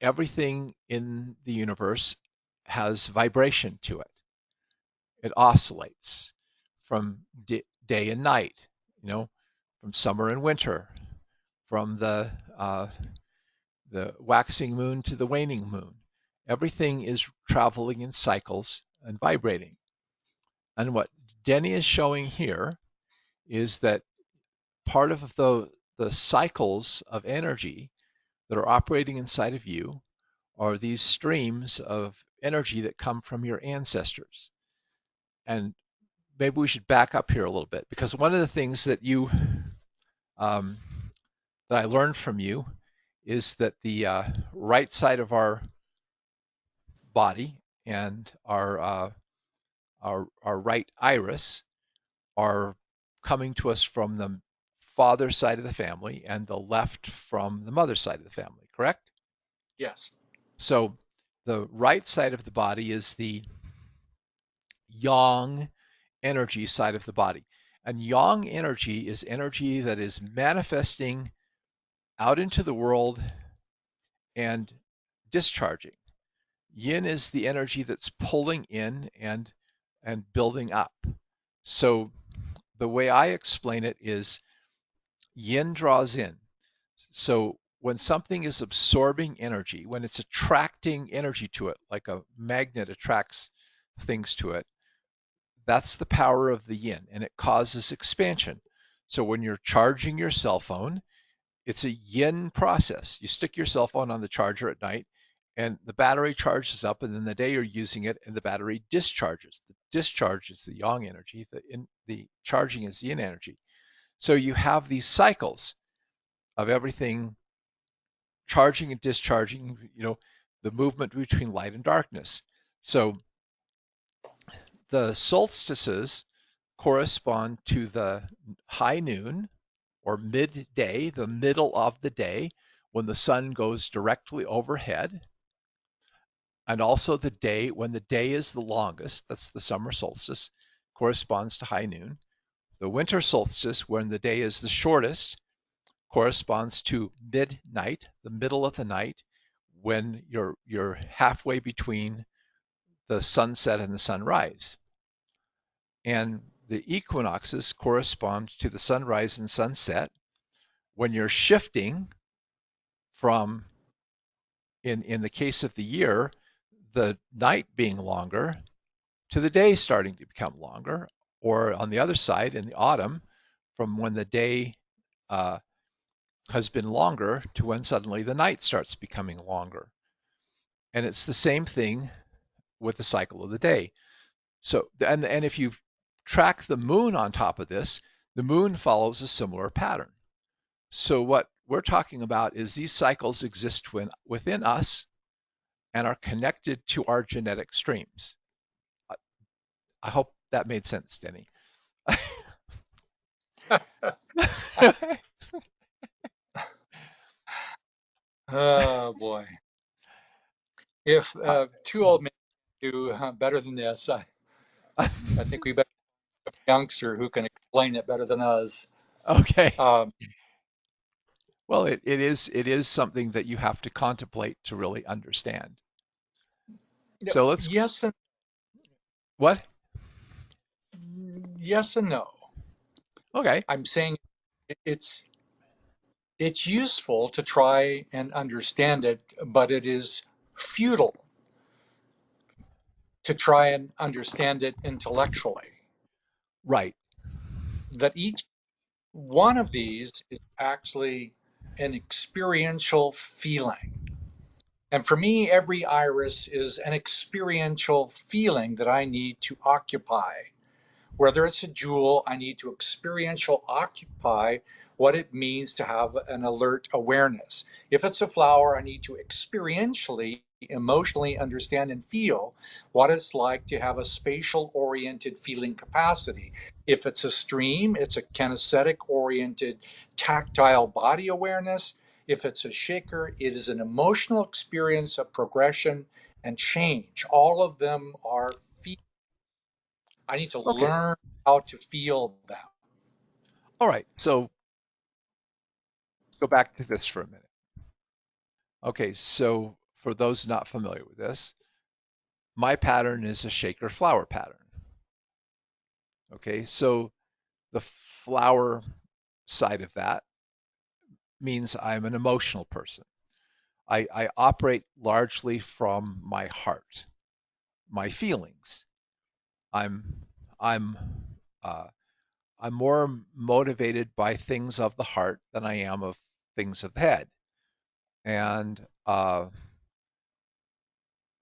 Everything in the universe has vibration to it. It oscillates from day and night, you know, from summer and winter, from the waxing moon to the waning moon. Everything is traveling in cycles and vibrating. And what Denny is showing here is that part of the cycles of energy that are operating inside of you are these streams of energy that come from your ancestors. And maybe we should back up here a little bit, because one of the things um, that I learned from you is that the right side of our body and our right iris are coming to us from the father side of the family, and the left from the mother side of the family, correct? Yes. So the right side of the body is the yang energy side of the body. And yang energy is energy that is manifesting out into the world and discharging. Yin is the energy that's pulling in and building up. So the way I explain it is yin draws in. So when something is absorbing energy, when it's attracting energy to it, like a magnet attracts things to it, that's the power of the yin, and it causes expansion. So when you're charging your cell phone, it's a yin process. You stick your cell phone on the charger at night, and the battery charges up, and then the day you're using it, and the battery discharges. The discharge is the yang energy, the charging is yin energy. So you have these cycles of everything charging and discharging, the movement between light and darkness. So the solstices correspond to the high noon or midday, the middle of the day, when the sun goes directly overhead, and also the day when the day is the longest, that's the summer solstice, corresponds to high noon. The winter solstice, when the day is the shortest, corresponds to midnight, the middle of the night, when you're halfway between the sunset and the sunrise. And the equinoxes correspond to the sunrise and sunset when you're shifting from, in the case of the year, the night being longer to the day starting to become longer, or on the other side, in the autumn, from when the day uh, has been longer to when suddenly the night starts becoming longer. And it's the same thing with the cycle of the day. So, and if you track the moon on top of this, the moon follows a similar pattern. So what we're talking about is these cycles exist within us and are connected to our genetic streams. I hope that made sense, Denny. Oh boy. If two old men do better than this, I think we better have a youngster who can explain it better than us. Okay. Um, Well, it is something that you have to contemplate to really understand. So let's yes and what? yes and no. Okay. I'm saying it's it's useful to try and understand it, but it is futile to try and understand it intellectually. Right. That each one of these is actually an experiential feeling. And for me, every iris is an experiential feeling that I need to occupy. Whether it's a jewel, I need to experiential occupy what it means to have an alert awareness. If it's a flower, I need to experientially, emotionally understand and feel what it's like to have a spatial oriented feeling capacity. If it's a stream, it's a kinesthetic oriented tactile body awareness. If it's a shaker, it is an emotional experience of progression and change. All of them are feelings. I need to Okay. learn how to feel them. All right. So go back to this for a minute. Okay. So for those not familiar with this, my pattern is a shaker flower pattern. Okay. So the flower side of that means I'm an emotional person. I operate largely from my heart, my feelings. I'm I'm uh, I'm more motivated by things of the heart than I am of things of the head. And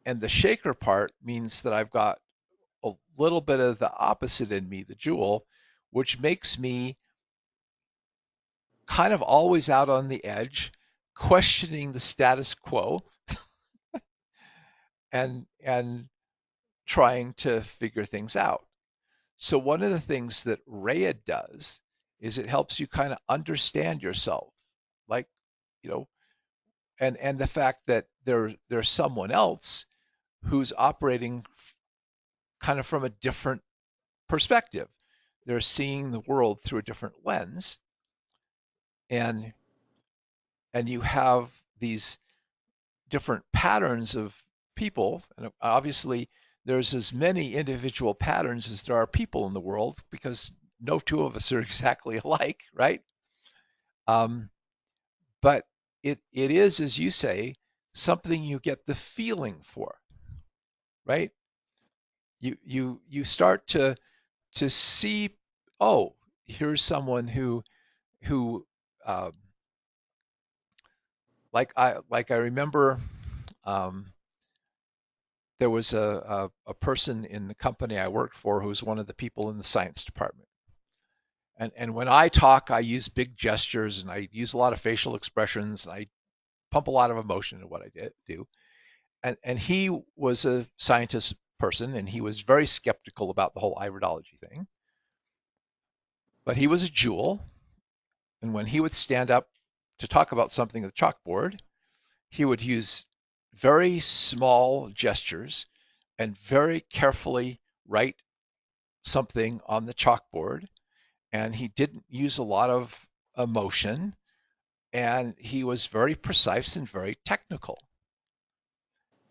and the shaker part means that I've got a little bit of the opposite in me, the jewel, which makes me kind of always out on the edge, questioning the status quo and trying to figure things out. So one of the things that Rayid does is it helps you kind of understand yourself, like, you know, and the fact that there's someone else who's operating kind of from a different perspective. They're seeing the world through a different lens, and and you have these different patterns of people, and obviously there's as many individual patterns as there are people in the world because no two of us are exactly alike, right? Um, but it is, as you say, something you get the feeling for, right? You start to see, oh, here's someone who um, like I remember um, there was a person in the company I worked for who was one of the people in the science department. And when I talk, I use big gestures and I use a lot of facial expressions and I pump a lot of emotion in what do. And he was a scientist person and he was very skeptical about the whole iridology thing. But he was a jewel, and when he would stand up to talk about something at the chalkboard, he would use very small gestures and very carefully write something on the chalkboard. And he didn't use a lot of emotion. And he was very precise and very technical.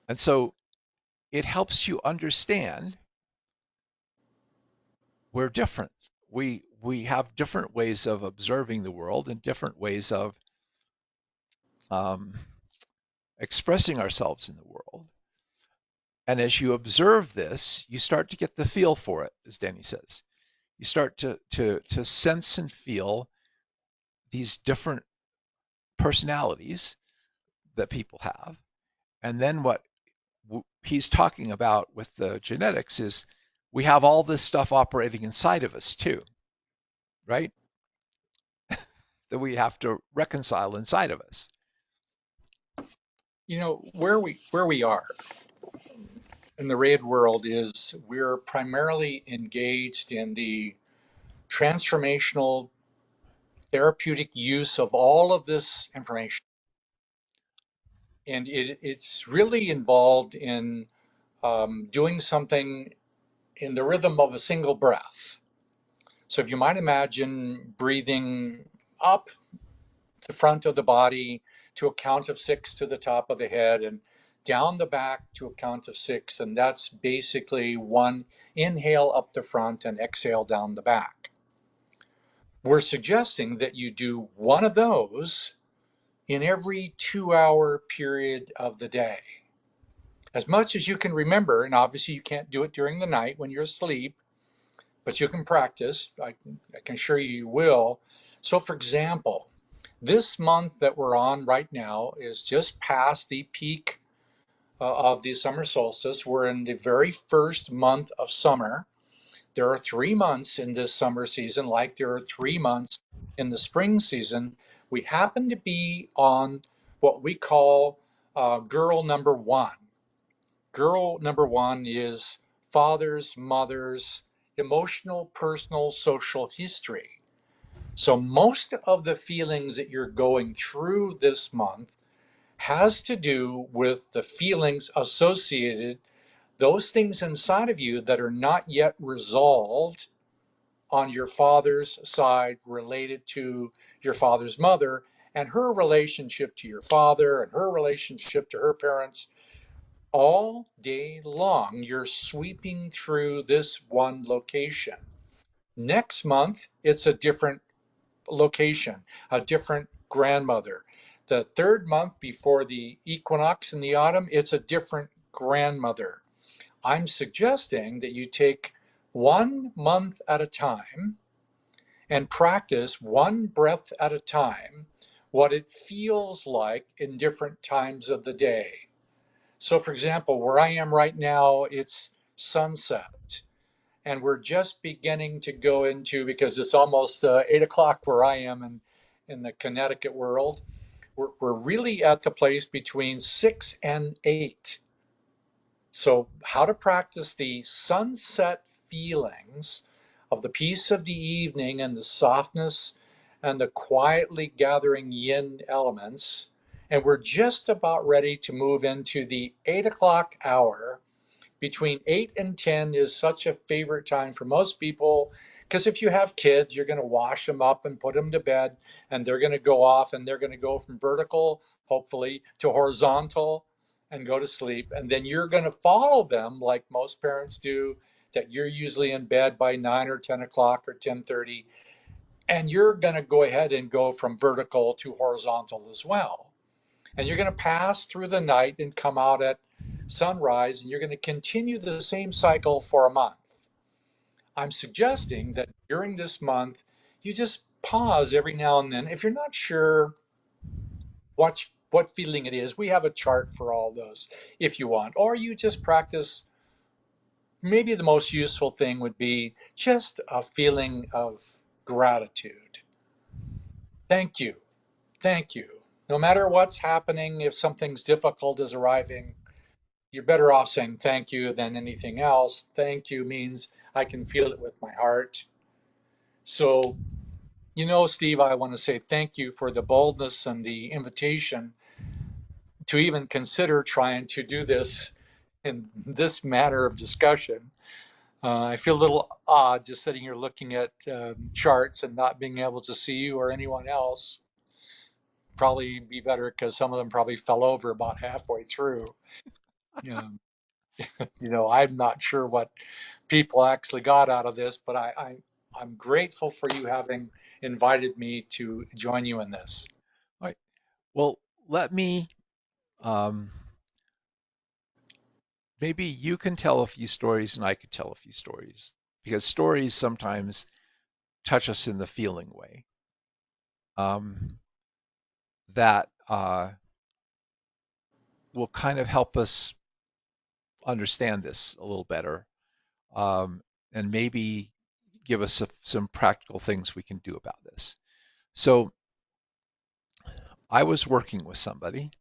And so it helps you understand we're different. We have different ways of observing the world and different ways of um, expressing ourselves in the world. And as you observe this, you start to get the feel for it, as Danny says. You start to sense and feel these different personalities that people have. And then what he's talking about with the genetics is we have all this stuff operating inside of us too, right? That we have to reconcile inside of us. You know, where we are in the Rayid world is we're primarily engaged in the transformational therapeutic use of all of this information. And it's really involved in doing something in the rhythm of a single breath. So if you might imagine breathing up the front of the body to a count of six to the top of the head and down the back to a count of six. And that's basically one inhale up the front and exhale down the back. We're suggesting that you do one of those in every 2 hour period of the day. As much as you can remember, and obviously you can't do it during the night when you're asleep, but you can practice. I can assure you you will. So, for example, this month that we're on right now is just past the peak of the summer solstice. We're in the very first month of summer. There are 3 months in this summer season, like there are 3 months in the spring season. We happen to be on what we call girl number one. Girl number one is father's, mother's emotional, personal, social history. So most of the feelings that you're going through this month has to do with the feelings associated, those things inside of you that are not yet resolved on your father's side related to your father's mother and her relationship to your father and her relationship to her parents. All day long, you're sweeping through this one location. Next month, it's a different location, a different grandmother. The third month before the equinox in the autumn, it's a different grandmother. I'm suggesting that you take 1 month at a time and practice one breath at a time what it feels like in different times of the day. So, for example, where I am right now, it's sunset, and we're just beginning to go into, because it's almost 8 o'clock where I am in the Connecticut world. We're really at the place between 6 and 8. So, how to practice the sunset feelings of the peace of the evening and the softness and the quietly gathering yin elements. And we're just about ready to move into the 8 o'clock hour. Between 8 and 10 is such a favorite time for most people because if you have kids, you're going to wash them up and put them to bed, and they're going to go off and they're going to go from vertical, hopefully, to horizontal. and go to sleep. And then you're going to follow them like most parents do, that you're usually in bed by 9 or 10 o'clock or 10:30, and you're going to go ahead and go from vertical to horizontal as well. And you're going to pass through the night and come out at sunrise, and you're going to continue the same cycle for a month. I'm suggesting that during this month, you just pause every now and then. If you're not sure what feeling it is, we have a chart for all those if you want. Or you just practice. Maybe the most useful thing would be just a feeling of gratitude. Thank you. Thank you. No matter what's happening, if something's difficult is arriving, you're better off saying thank you than anything else. Thank you means I can feel it with my heart. So, Steve, I want to say thank you for the boldness and the invitation to even consider trying to do this in this manner of discussion. I feel a little odd just sitting here looking at charts and not being able to see you or anyone else. Probably be better because some of them probably fell over about halfway through. Um, I'm not sure what people actually got out of this, but I'm grateful for you having invited me to join you in this. All right. Well, let me, um, maybe you can tell a few stories and I could tell a few stories because stories sometimes touch us in the feeling way. Um, that will kind of help us understand this a little better, um, and maybe give us some practical things we can do about this. So I was working with somebody,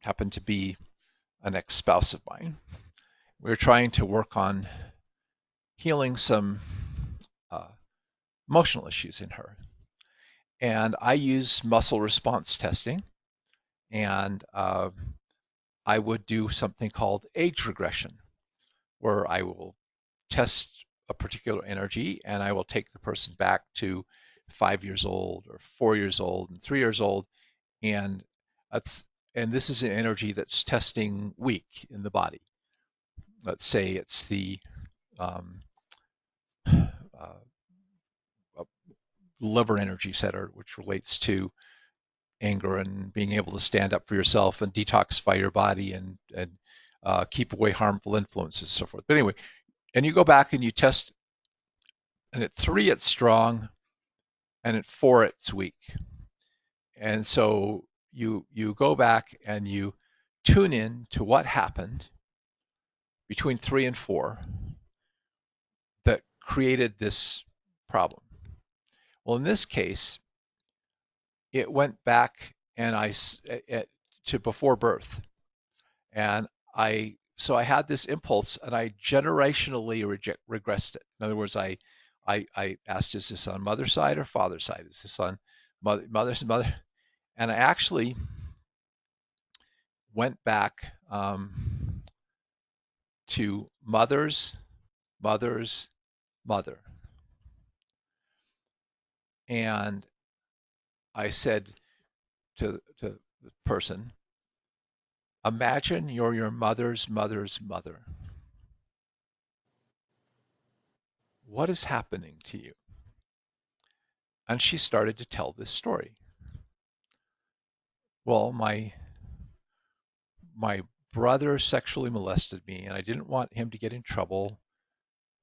happened to be an ex-spouse of mine. We were trying to work on healing some uh, emotional issues in her. And I use muscle response testing, and I would do something called age regression, where I will test a particular energy and I will take the person back to 5 years old or 4 years old and 3 years old. And that's and this is an energy that's testing weak in the body. Let's say it's the um, uh, liver energy center, which relates to anger and being able to stand up for yourself and detoxify your body and keep away harmful influences and so forth. But anyway, and you go back and you test, and at 3 it's strong, and at 4 it's weak. And so you go back and you tune in to what happened between 3 and 4 that created this problem. Well, in this case, it went back and to before birth, and I had this impulse and I generationally regressed it. In other words, I asked, is this on mother's side or father's side? Is this on mother? And I actually went back, to mother's mother. And I said to the person, imagine you're your mother's mother's mother. What is happening to you? And she started to tell this story. Well, my brother sexually molested me and I didn't want him to get in trouble.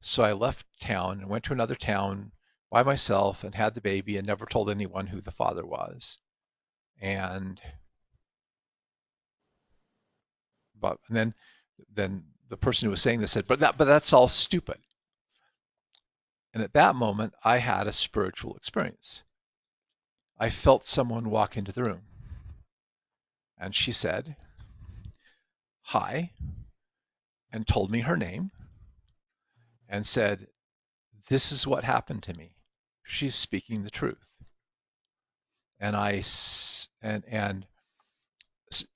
So I left town and went to another town by myself and had the baby and never told anyone who the father was. And then the person who was saying this said, but that's all stupid. And at that moment, I had a spiritual experience. I felt someone walk into the room, and she said, "Hi," and told me her name, and said, "This is what happened to me." She's speaking the truth. And I and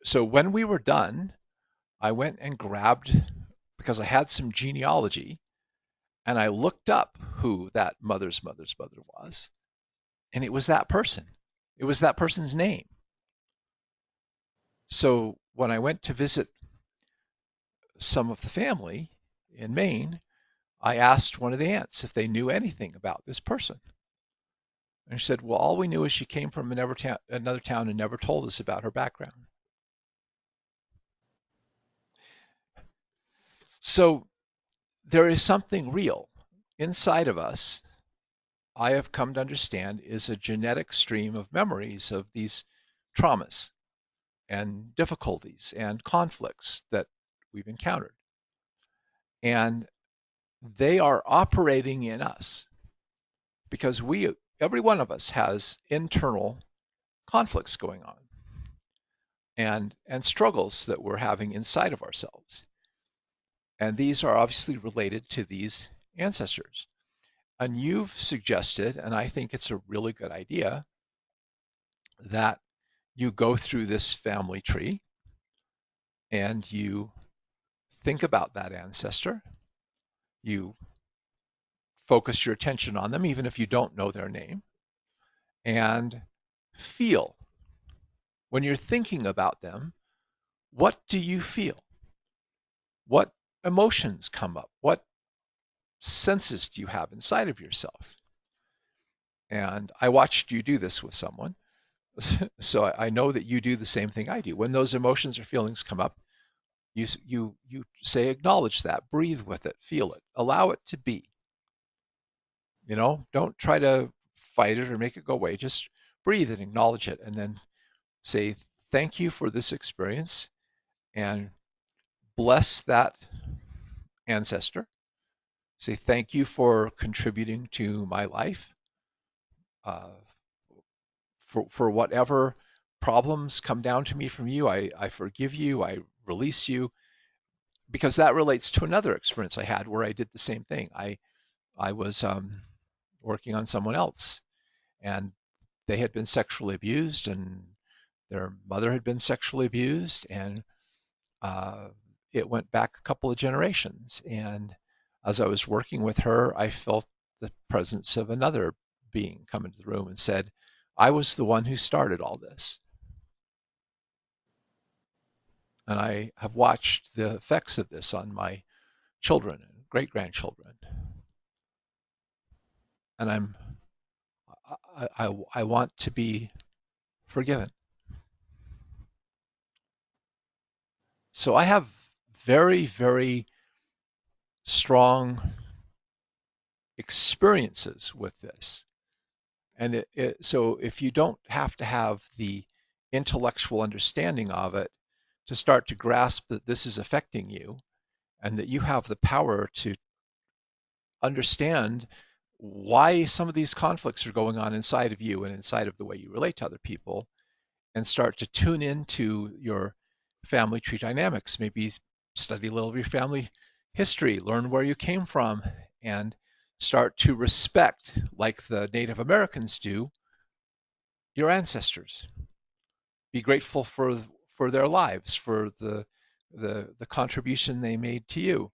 so when we were done, I went and grabbed, because I had some genealogy, and I looked up who that mother's mother's mother was, and it was that person. It was that person's name. So when I went to visit some of the family in Maine, I asked one of the aunts if they knew anything about this person. And she said, well, all we knew is she came from another town and never told us about her background. So there is something real inside of us, I have come to understand, is a genetic stream of memories of these traumas and difficulties and conflicts that we've encountered. And they are operating in us because every one of us has internal conflicts going on and struggles that we're having inside of ourselves. And these are obviously related to these ancestors. And you've suggested, and I think it's a really good idea, that you go through this family tree and you think about that ancestor. You focus your attention on them, even if you don't know their name, and feel when you're thinking about them, what do you feel? What emotions come up? What senses do you have inside of yourself? And I watched you do this with someone. So I know that you do the same thing I do. When those emotions or feelings come up, you say acknowledge that, breathe with it, feel it, allow it to be. Don't try to fight it or make it go away. Just breathe and acknowledge it, and then say thank you for this experience and bless that ancestor. Say thank you for contributing to my life. Uh, for whatever problems come down to me from you, I forgive you, I release you, because that relates to another experience I had where I did the same thing. I was working on someone else, and they had been sexually abused, and their mother had been sexually abused, and uh, it went back a couple of generations. And as I was working with her, I felt the presence of another being come into the room and said, I was the one who started all this. And I have watched the effects of this on my children and great grandchildren. And I want to be forgiven. So I have very, very strong experiences with this. And so if you don't have to have the intellectual understanding of it to start to grasp that this is affecting you and that you have the power to understand why some of these conflicts are going on inside of you and inside of the way you relate to other people, and start to tune into your family tree dynamics. Maybe study a little of your family history, learn where you came from, and start to respect, like the Native Americans do, your ancestors. Be grateful for their lives, for the contribution they made to you.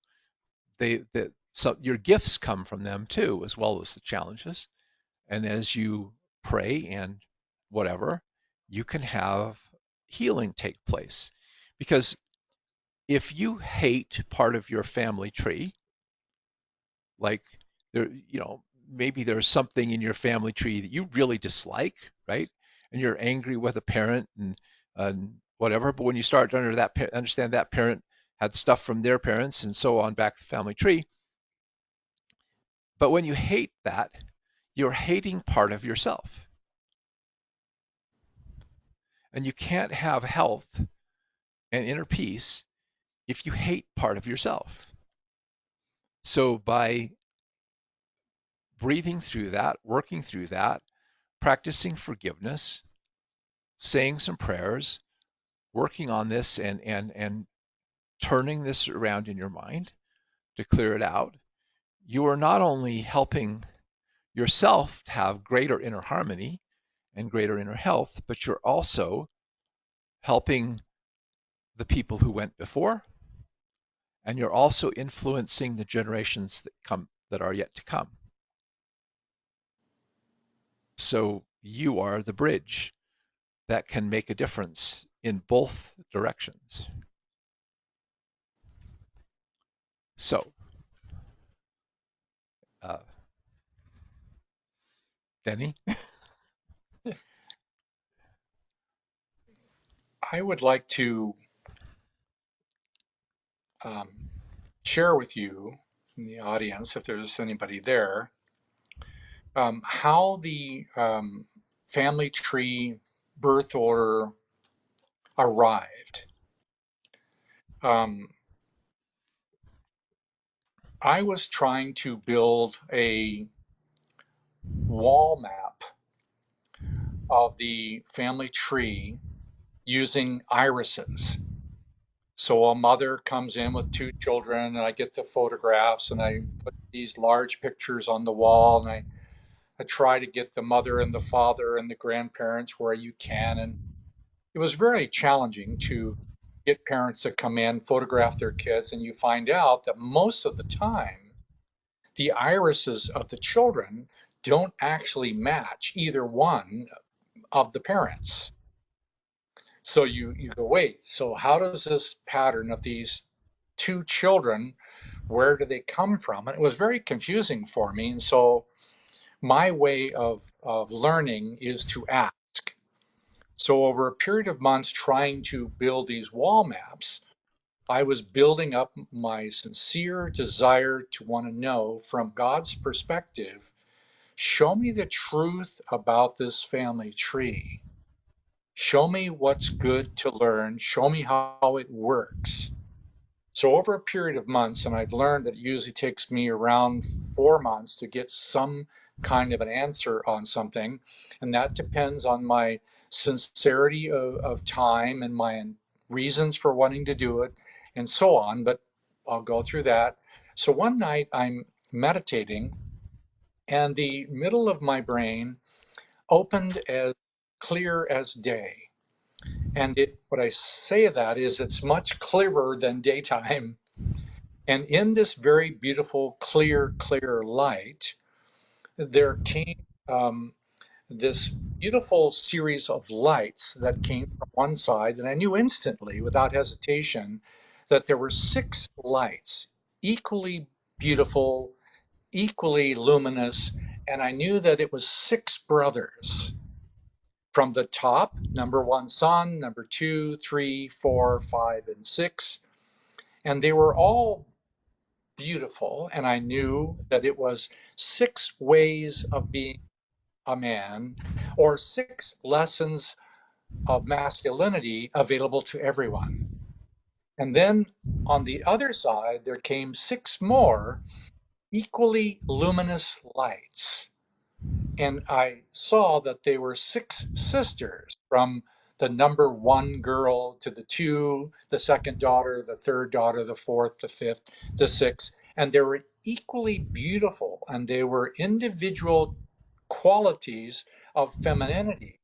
So your gifts come from them too, as well as the challenges. And as you pray and whatever, you can have healing take place. Because if you hate part of your family tree, like maybe there's something in your family tree that you really dislike, right? And you're angry with a parent and whatever. But when you start to understand that parent had stuff from their parents and so on back the family tree. But when you hate that, you're hating part of yourself. And you can't have health and inner peace if you hate part of yourself. So by breathing through that, working through that, practicing forgiveness, saying some prayers, working on this and turning this around in your mind to clear it out, you are not only helping yourself to have greater inner harmony and greater inner health, but you're also helping the people who went before, and you're also influencing the generations that are yet to come. So you are the bridge that can make a difference in both directions. So, uh, Denny? I would like to um, share with you in the audience, if there's anybody there, how the family tree birth order arrived. Um, I was trying to build a wall map of the family tree using irises. So a mother comes in with two children, and I get the photographs, and I put these large pictures on the wall, and I try to get the mother and the father and the grandparents where you can. And it was very challenging to get parents to come in, photograph their kids, and you find out that most of the time, the irises of the children don't actually match either one of the parents. So you go, wait, so how does this pattern of these two children, where do they come from? And it was very confusing for me. And so my way of learning is to ask. So over a period of months trying to build these wall maps, I was building up my sincere desire to want to know from God's perspective, show me the truth about this family tree. Show me what's good to learn. Show me how it works. So over a period of months, and I've learned that it usually takes me around 4 months to get some kind of an answer on something, and that depends on my sincerity of time and my reasons for wanting to do it, and so on. But I'll go through that. So one night I'm meditating, and the middle of my brain opened as clear as day. And what I say of that is it's much clearer than daytime. And in this very beautiful, clear light, there came um, this beautiful series of lights that came from one side. And I knew instantly, without hesitation, that there were six lights, equally beautiful, equally luminous. And I knew that it was six brothers. From the top, number one sun, number two, three, four, five, and six. And they were all beautiful, and I knew that it was six ways of being a man, or six lessons of masculinity available to everyone. And then on the other side, there came six more equally luminous lights. And I saw that they were six sisters, from the number one girl to the two, the second daughter, the third daughter, the fourth, the fifth, the sixth. And they were equally beautiful, and they were individual qualities of femininity,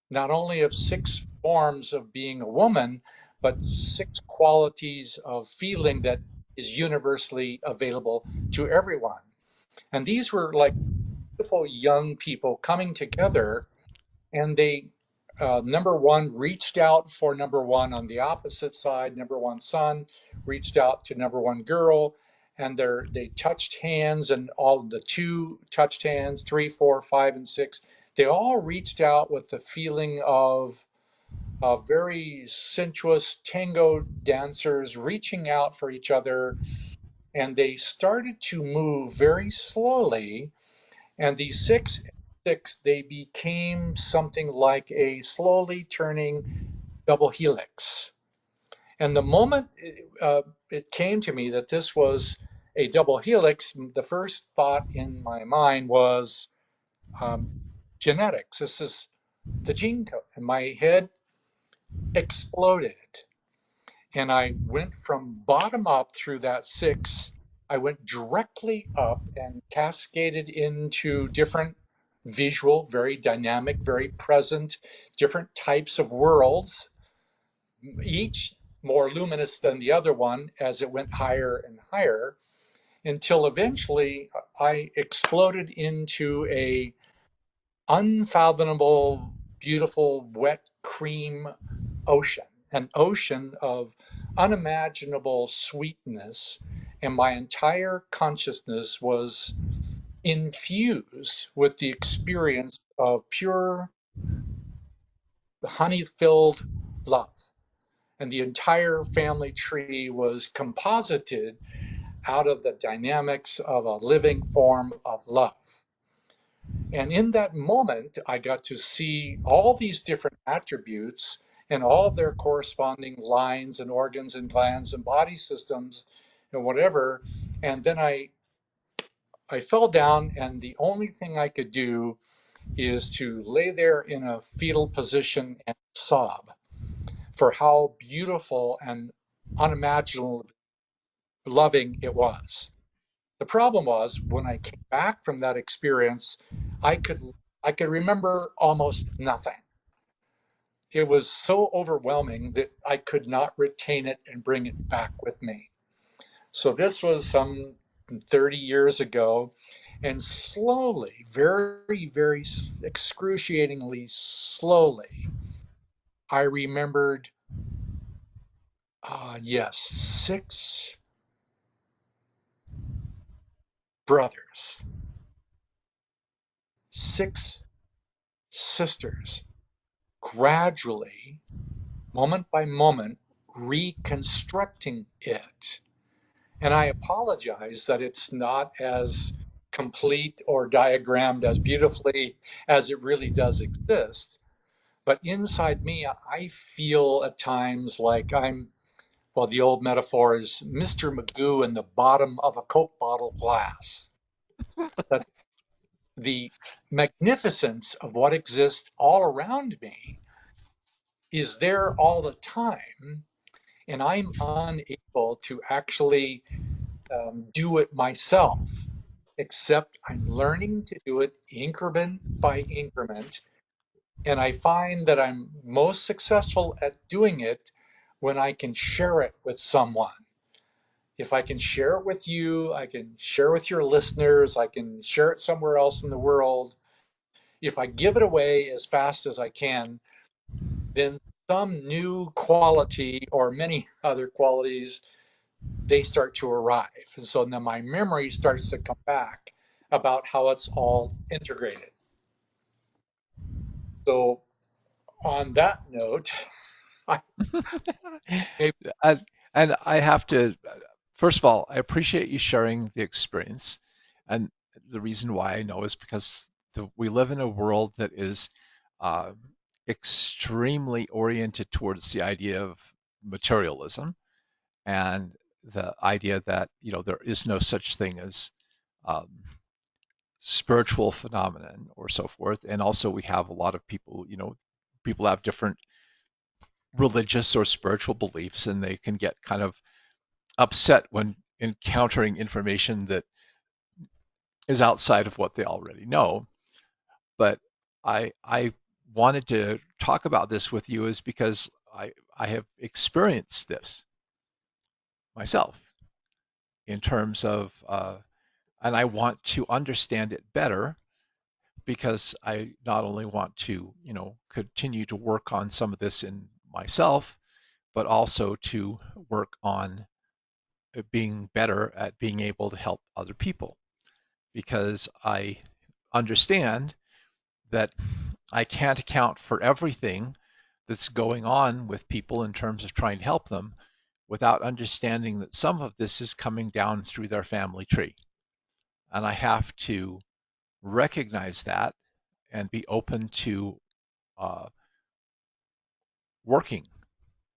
not only of six forms of being a woman, but six qualities of feeling that is universally available to everyone. And these were like beautiful young people coming together, and they number one reached out for number one on the opposite side. Number one son reached out to number one girl, and they touched hands, and all the two touched hands, three, four, five, and six. They all reached out with the feeling of very sensuous tango dancers reaching out for each other, and they started to move very slowly, and the six, they became something like a slowly turning double helix. And the moment it came to me that this was a double helix, the first thought in my mind was um, genetics. This is the gene code. And my head exploded. And I went from bottom up through that six. I went directly up and cascaded into different visual, very dynamic, very present, different types of worlds, each more luminous than the other one as it went higher and higher, until eventually I exploded into a unfathomable, beautiful, wet cream ocean, an ocean of unimaginable sweetness, and my entire consciousness was infused with the experience of pure honey filled love. And the entire family tree was composited out of the dynamics of a living form of love. And in that moment, I got to see all these different attributes and all their corresponding lines and organs and glands and body systems and whatever. And then I fell down, and the only thing I could do is to lay there in a fetal position and sob for how beautiful and unimaginable loving it was. The problem was when I came back from that experience, I could I could remember almost nothing. It was so overwhelming that I could not retain it and bring it back with me. So this was some 30 years ago, and slowly, very, very excruciatingly slowly, I remembered, yes, six brothers, six sisters, gradually, moment by moment, reconstructing it. And I apologize that it's not as complete or diagrammed as beautifully as it really does exist. But inside me, I feel at times like I'm, well, the old metaphor is Mr. Magoo in the bottom of a Coke bottle glass. That the magnificence of what exists all around me is there all the time, and I'm unable to actually do it myself, except I'm learning to do it increment by increment. And I find that I'm most successful at doing it when I can share it with someone. If I can share it with you, I can share with your listeners, I can share it somewhere else in the world. If I give it away as fast as I can, then some new quality or many other qualities, they start to arrive. And so then my memory starts to come back about how it's all integrated. So on that note, I, maybe, And, and I have to, first of all, I appreciate you sharing the experience. And the reason why I know is because we live in a world that is uh, extremely oriented towards the idea of materialism and the idea that, there is no such thing as um, spiritual phenomenon or so forth. And also we have a lot of people, people have different religious or spiritual beliefs, and they can get kind of upset when encountering information that is outside of what they already know. But I wanted to talk about this with you is because I have experienced this myself in terms of, and I want to understand it better because I not only want to, continue to work on some of this in myself, but also to work on being better at being able to help other people because I understand that I can't account for everything that's going on with people in terms of trying to help them without understanding that some of this is coming down through their family tree. And I have to recognize that and be open to uh, working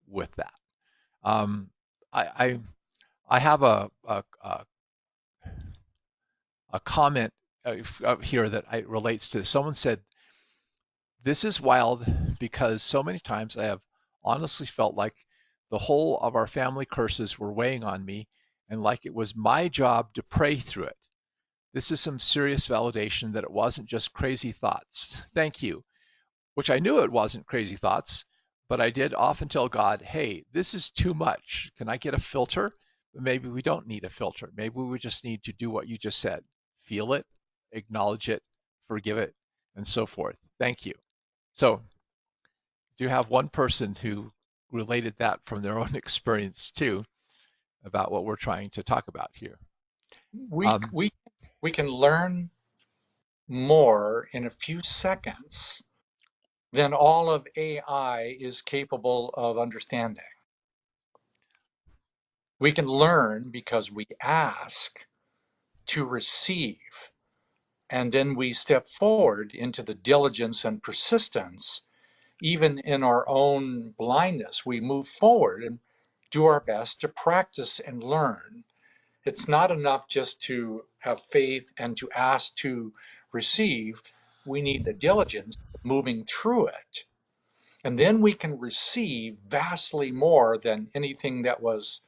with that. Um, I, I have a comment here that relates to this. Someone said, "This is wild because so many times I have honestly felt like the whole of our family curses were weighing on me and like it was my job to pray through it. This is some serious validation that it wasn't just crazy thoughts. Thank you." Which I knew it wasn't crazy thoughts, but I did often tell God, "Hey, this is too much. Can I get a filter?" But maybe we don't need a filter. Maybe we just need to do what you just said: feel it, acknowledge it, forgive it, and so forth. Thank you. So, do you have one person who related that from their own experience too about what we're trying to talk about here. We Um, we we can learn more in a few seconds than all of AI is capable of understanding. We can learn because we ask to receive, and then we step forward into the diligence and persistence. Even in our own blindness, we move forward and do our best to practice and learn. It's not enough just to have faith and to ask to receive. We need the diligence of moving through it. And then we can receive vastly more than anything that was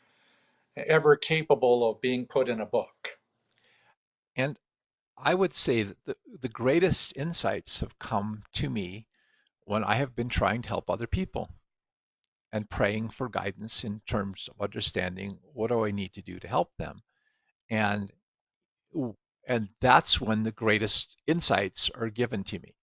ever capable of being put in a book. and I would say that the greatest insights have come to me when I have been trying to help other people and praying for guidance in terms of understanding what do I need to do to help them. And and that's when the greatest insights are given to me.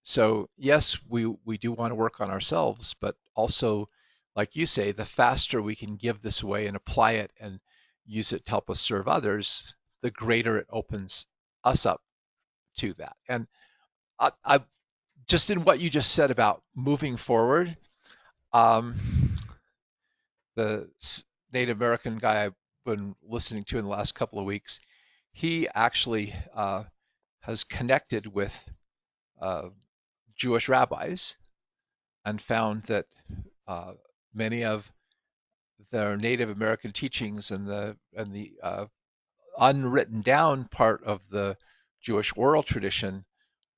So yes, we do want to work on ourselves, but also, like you say, the faster we can give this away and apply it and use it to help us serve others, the greater it opens us up to that. And I just in what you just said about moving forward, um, the Native American guy I've been listening to in the last couple of weeks, he actually has connected with uh, Jewish rabbis and found that uh, many of their Native American teachings and the unwritten down part of the Jewish oral tradition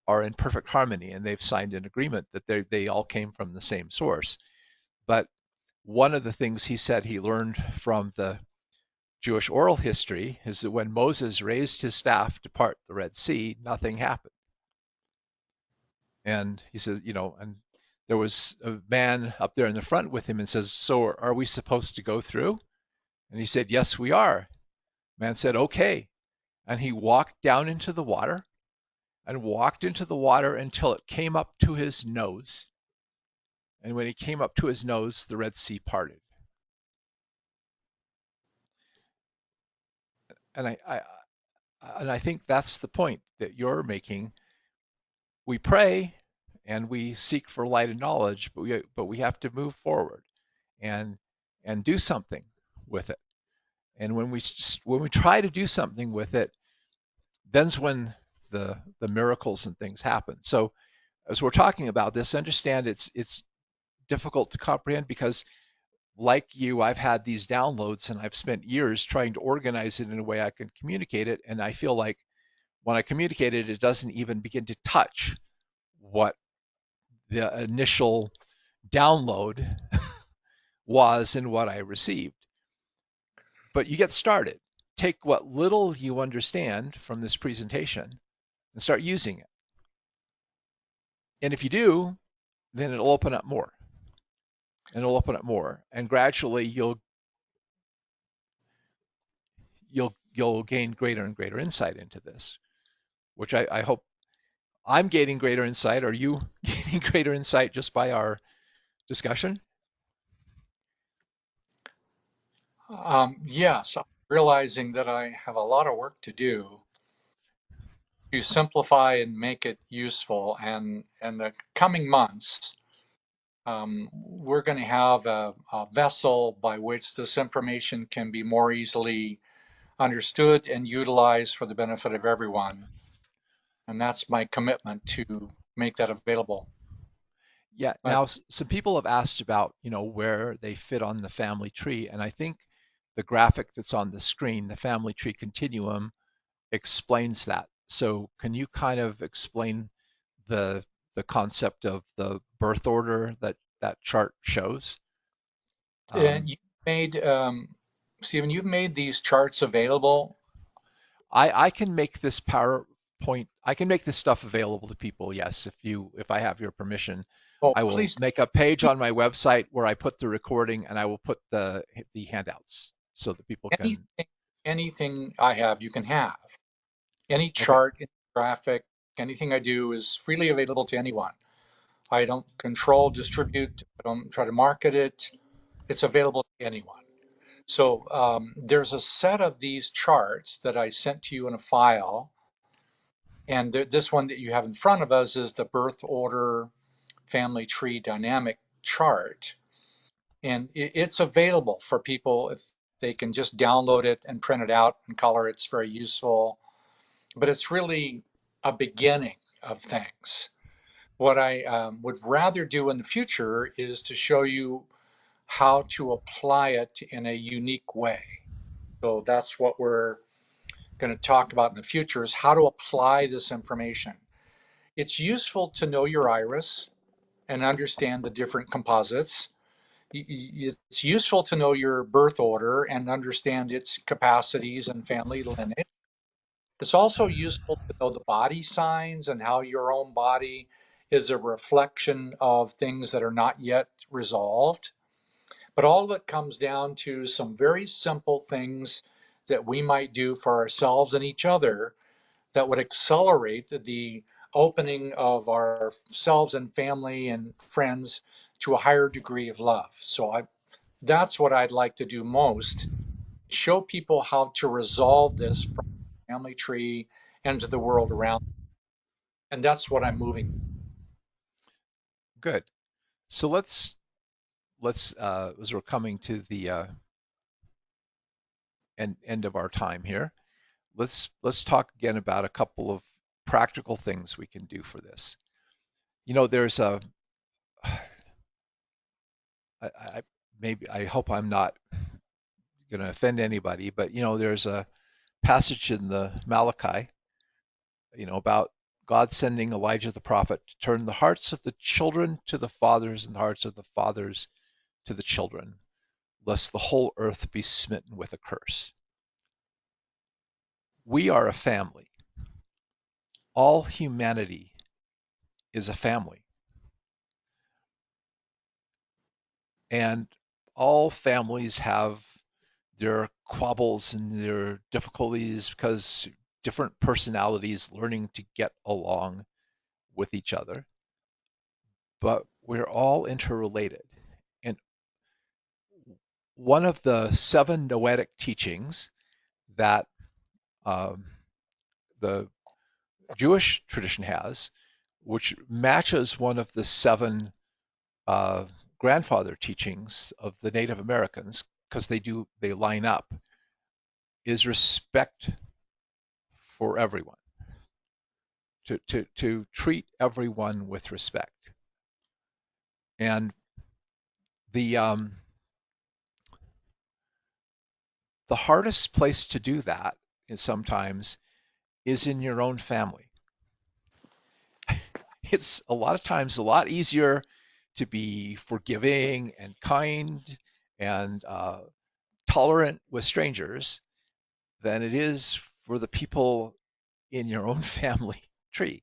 are in perfect harmony, and they've signed an agreement that they all came from the same source. But one of the things he said he learned from the Jewish oral history is that when Moses raised his staff to part the Red Sea, nothing happened. And he says, and there was a man up there in the front with him and says, "So are we supposed to go through?" And he said, "Yes, we are." Man said, "Okay." And he walked down into the water and walked into the water until it came up to his nose. And when he came up to his nose, the Red Sea parted. And I think that's the point that you're making. We pray and we seek for light and knowledge, but we have to move forward and and do something with it. And when we try to do something with it, then's when the miracles and things happen. So as we're talking about this, understand it's difficult to comprehend because like you, I've had these downloads and I've spent years trying to organize it in a way I can communicate it. And I feel like when I communicate it, it doesn't even begin to touch what the initial download was and what I received. But you get started. Take what little you understand from this presentation and start using it. And if you do, then it'll open up more and it'll open up more. And gradually you'll gain greater and greater insight into this, which I hope I'm gaining greater insight. Are you gaining greater insight just by our discussion? Yes, I'm realizing that I have a lot of work to do to simplify and make it useful. And the coming months, we're going to have a vessel by which this information can be more easily understood and utilized for the benefit of everyone. And that's my commitment to make that available. Yeah. But Now, some people have asked about, where they fit on the family tree, and I think the graphic that's on the screen, the family tree continuum, explains that. So, can you kind of explain the the concept of the birth order that that chart shows? you made, Stephen, you've made these charts available. I can make this PowerPoint, I can make this stuff available to people. Yes, if I have your permission, Oh, I will please, make a page on my website where I put the recording and I will put the handouts so that people can. anything, anything I have, you can have. Any Okay. chart, any graphic, anything I do is freely available to anyone. I don't control, distribute, I don't try to market it. It's available to anyone. So there's a set of these charts that I sent to you in a file. And this one that you have in front of us is the birth order family tree dynamic chart. And it's available for people if they can just download it and print it out and color. It's very useful, but it's really a beginning of things. What I would rather do in the future is to show you how to apply it in a unique way. So that's what we're going to talk about in the future is how to apply this information. It's useful to know your iris and understand the different composites. It's useful to know your birth order and understand its capacities and family lineage. It's also useful to know the body signs and how your own body is a reflection of things that are not yet resolved. But all of it comes down to some very simple things that we might do for ourselves and each other that would accelerate the opening of ourselves and family and friends to a higher degree of love. That's what I'd like to do most, show people how to resolve this from the family tree and to the world around. And that's what I'm moving. Good. So let's as we're coming to the end of our time here, let's talk again about a couple of practical things we can do for this. You know, there's a I maybe I hope I'm not going to offend anybody, but you know, there's a passage in the Malachi, you know, about God sending Elijah the prophet to turn the hearts of the children to the fathers and the hearts of the fathers to the children, lest the whole earth be smitten with a curse. We are a family. All humanity is a family. And all families have their quabbles and their difficulties because different personalities learning to get along with each other. But we're all interrelated. And one of the seven noetic teachings that um, the Jewish tradition has, which matches one of the seven uh, grandfather teachings of the Native Americans, because they line up, is respect for everyone, to treat everyone with respect. And the the hardest place to do that is sometimes is in your own family. It's a lot of times a lot easier to be forgiving and kind and tolerant with strangers than it is for the people in your own family tree.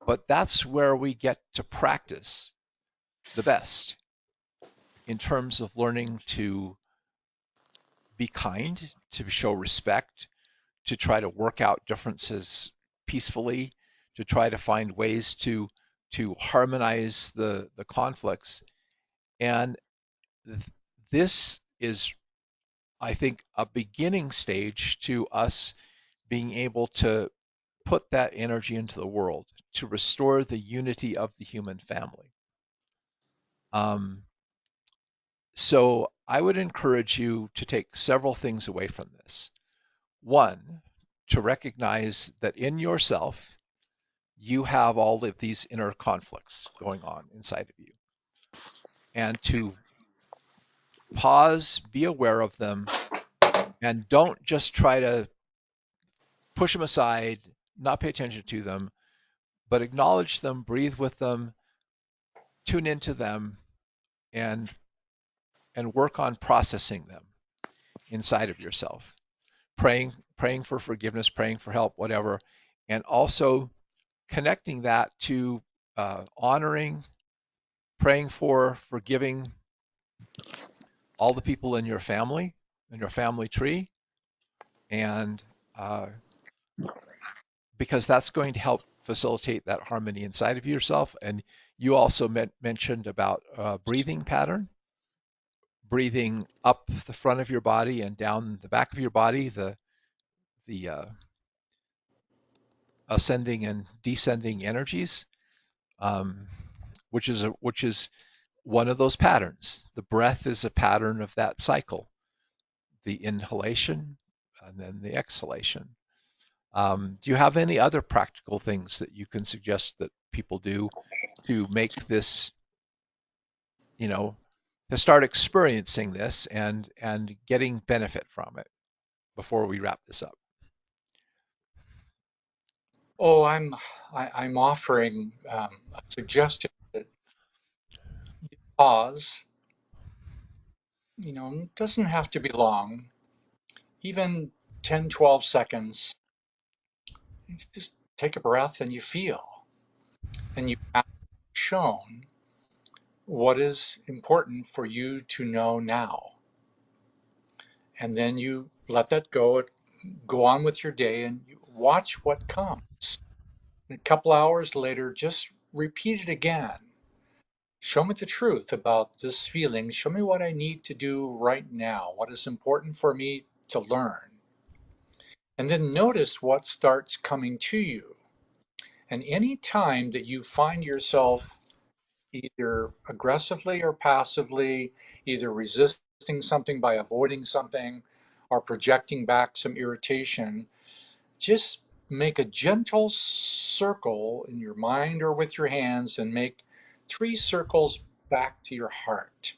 But that's where we get to practice the best in terms of learning to be kind, to show respect, to try to work out differences peacefully, to try to find ways to harmonize the conflicts. And this is, I think, a beginning stage to us being able to put that energy into the world to restore the unity of the human family. Um, so I would encourage you to take several things away from this. One, to recognize that in yourself, you have all of these inner conflicts going on inside of you, and to pause, be aware of them, and don't just try to push them aside, not pay attention to them, but acknowledge them, breathe with them, tune into them, and work on processing them inside of yourself. Praying for forgiveness, praying for help, whatever, and also connecting that to honoring, praying for, forgiving all the people in your family tree, and because that's going to help facilitate that harmony inside of yourself, and You also mentioned about breathing pattern, breathing up the front of your body and down the back of your body, the ascending and descending energies, um, which is one of those patterns. The breath is a pattern of that cycle, the inhalation and then the exhalation. Do you have any other practical things that you can suggest that people do to make this, you know, to start experiencing this and getting benefit from it before we wrap this up? Oh, I'm offering a suggestion that you pause. It doesn't have to be long, even 10, 12 seconds. Just take a breath and you feel, and you have shown what is important for you to know now. And then you let that go on with your day and you watch what comes. And a couple hours later, just repeat it again. Show me the truth about this feeling. Show me what I need to do right now, what is important for me to learn. And then notice what starts coming to you. And any time that you find yourself either aggressively or passively, either resisting something by avoiding something or projecting back some irritation, just make a gentle circle in your mind or with your hands and make 3 circles back to your heart.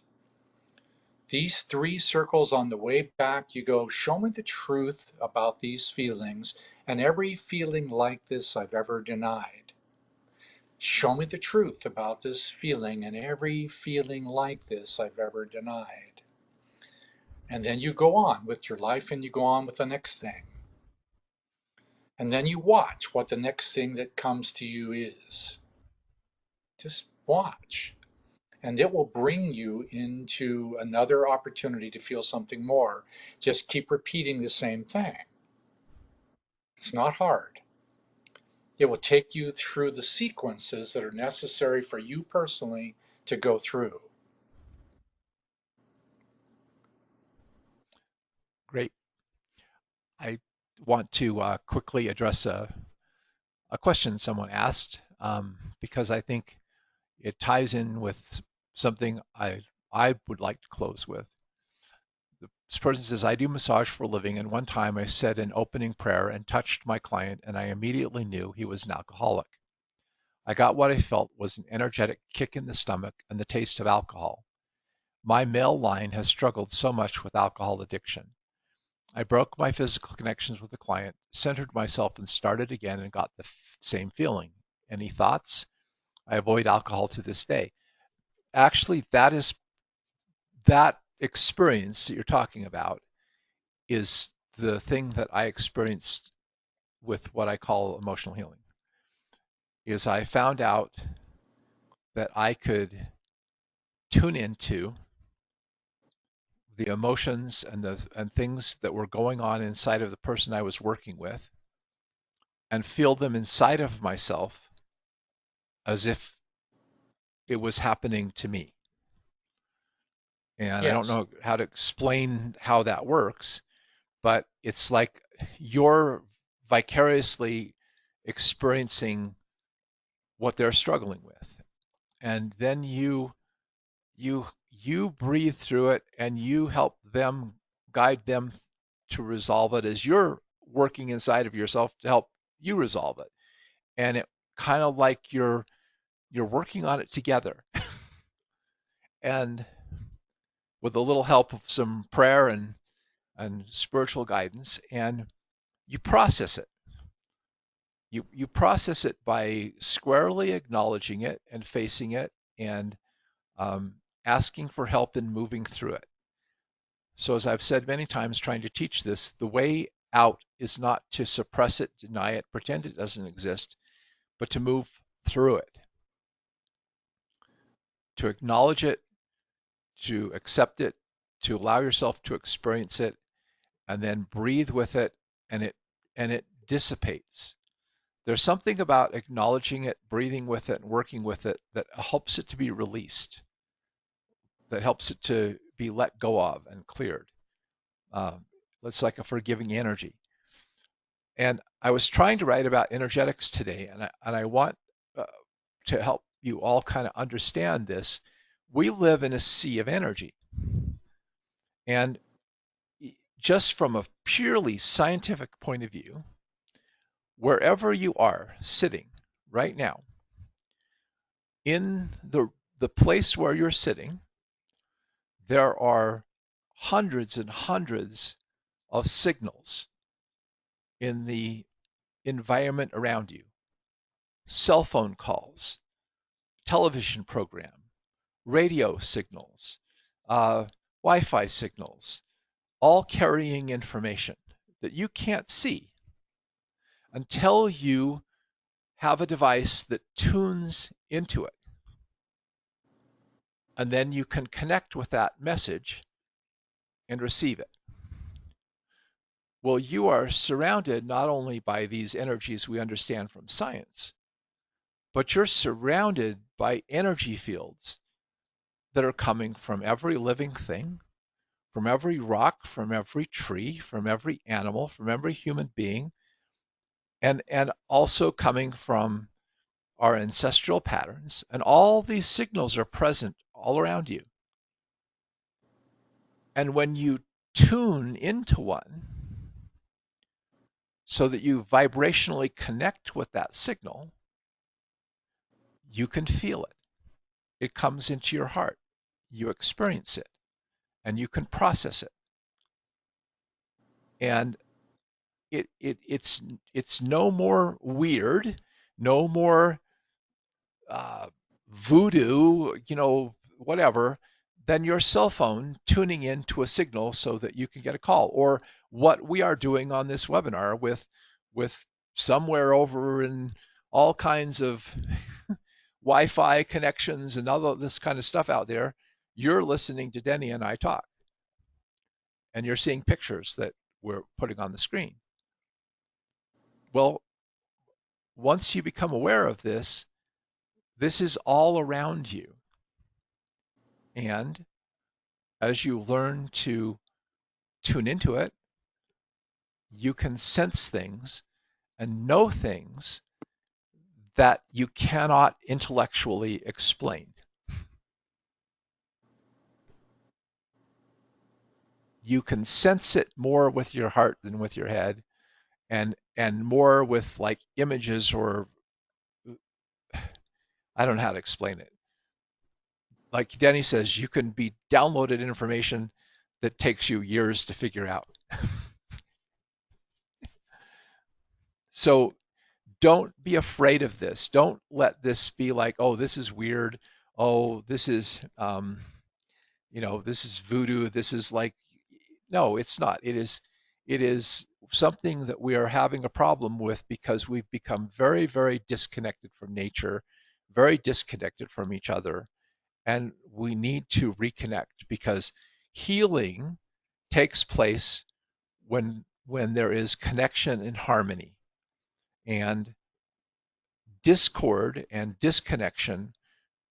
These 3 circles on the way back, you go, show me the truth about these feelings and every feeling like this I've ever denied. Show me the truth about this feeling and every feeling like this I've ever denied. And then you go on with your life and you go on with the next thing. And then you watch what the next thing that comes to you is. Just watch. And it will bring you into another opportunity to feel something more. Just keep repeating the same thing. It's not hard. It will take you through the sequences that are necessary for you personally to go through. Great. I want to quickly address a question someone asked because I think it ties in with something I would like to close with. This person says, I do massage for a living, and one time I said an opening prayer and touched my client, and I immediately knew he was an alcoholic. I got what I felt was an energetic kick in the stomach and the taste of alcohol. My male line has struggled so much with alcohol addiction. I broke my physical connections with the client, centered myself, and started again and got the same feeling. Any thoughts? I avoid alcohol to this day. Actually, that experience that you're talking about is the thing that I experienced with what I call emotional healing. Is I found out that I could tune into the emotions and things that were going on inside of the person I was working with and feel them inside of myself as if it was happening to me. And I don't Yes. know how to explain how that works, but it's like you're vicariously experiencing what they're struggling with. And then you breathe through it and you help them, guide them to resolve it as you're working inside of yourself to help you resolve it. And it kind of like you're working on it together. And with a little help of some prayer and spiritual guidance, and you process it. You process it by squarely acknowledging it and facing it and asking for help in moving through it. So, as I've said many times trying to teach this, the way out is not to suppress it, deny it, pretend it doesn't exist, but to move through it, to acknowledge it, to accept it, to allow yourself to experience it, and then breathe with it, and it dissipates. There's something about acknowledging it, breathing with it, and working with it that helps it to be released, that helps it to be let go of and cleared. Um, it's like a forgiving energy. And I was trying to write about energetics today, and I want uh, to help you all kind of understand this. We live in a sea of energy. And just from a purely scientific point of view, wherever you are sitting right now, in the place where you're sitting, there are hundreds and hundreds of signals in the environment around you. Cell phone calls, television program, radio signals, uh, Wi-Fi signals, all carrying information that you can't see until you have a device that tunes into it. And then you can connect with that message and receive it. Well, you are surrounded not only by these energies we understand from science, but you're surrounded by energy fields that are coming from every living thing, from every rock, from every tree, from every animal, from every human being, and also coming from our ancestral patterns. And all these signals are present all around you. And when you tune into one so that you vibrationally connect with that signal, you can feel it. It comes into your heart. You experience it and you can process it. And it's no more weird, no more uh, voodoo, whatever, than your cell phone tuning into a signal so that you can get a call, or what we are doing on this webinar with somewhere over in all kinds of Wi-Fi connections and all of this kind of stuff out there. You're listening to Denny and I talk, and you're seeing pictures that we're putting on the screen. Well, once you become aware of this, this is all around you. And as you learn to tune into it, you can sense things and know things that you cannot intellectually explain. You can sense it more with your heart than with your head, and more with like images, or I don't know how to explain it. Like Denny says, you can be downloaded information that takes you years to figure out. So don't be afraid of this. Don't let this be like, oh, this is weird. Oh, this is voodoo. This is like, no, it's not. It is something that we are having a problem with because we've become very, very disconnected from nature, very disconnected from each other, and we need to reconnect because healing takes place when there is connection and harmony. And discord and disconnection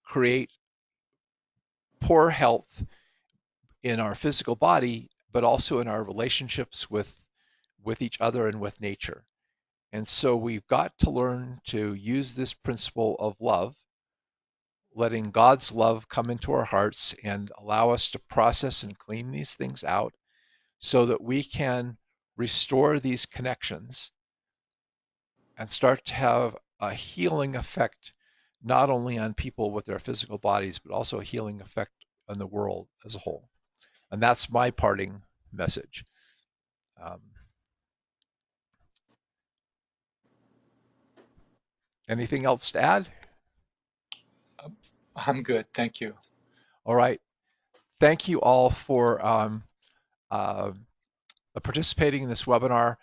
create poor health in our physical body, but also in our relationships with each other and with nature. And so we've got to learn to use this principle of love, letting God's love come into our hearts and allow us to process and clean these things out so that we can restore these connections and start to have a healing effect not only on people with their physical bodies, but also a healing effect on the world as a whole. And that's my parting message. Um, Anything else to add? I'm good, thank you. All right. Thank you all for uh, participating in this webinar.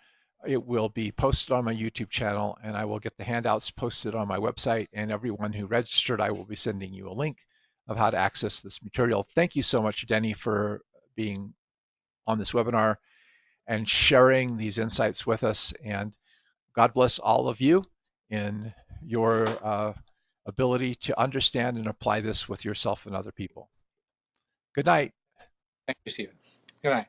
It will be posted on my YouTube channel, and I will get the handouts posted on my website. And everyone who registered, I will be sending you a link of how to access this material. Thank you so much, Denny, for being on this webinar and sharing these insights with us. And God bless all of you. in your ability to understand and apply this with yourself and other people. Good night. Thank you, Stephen. Good night.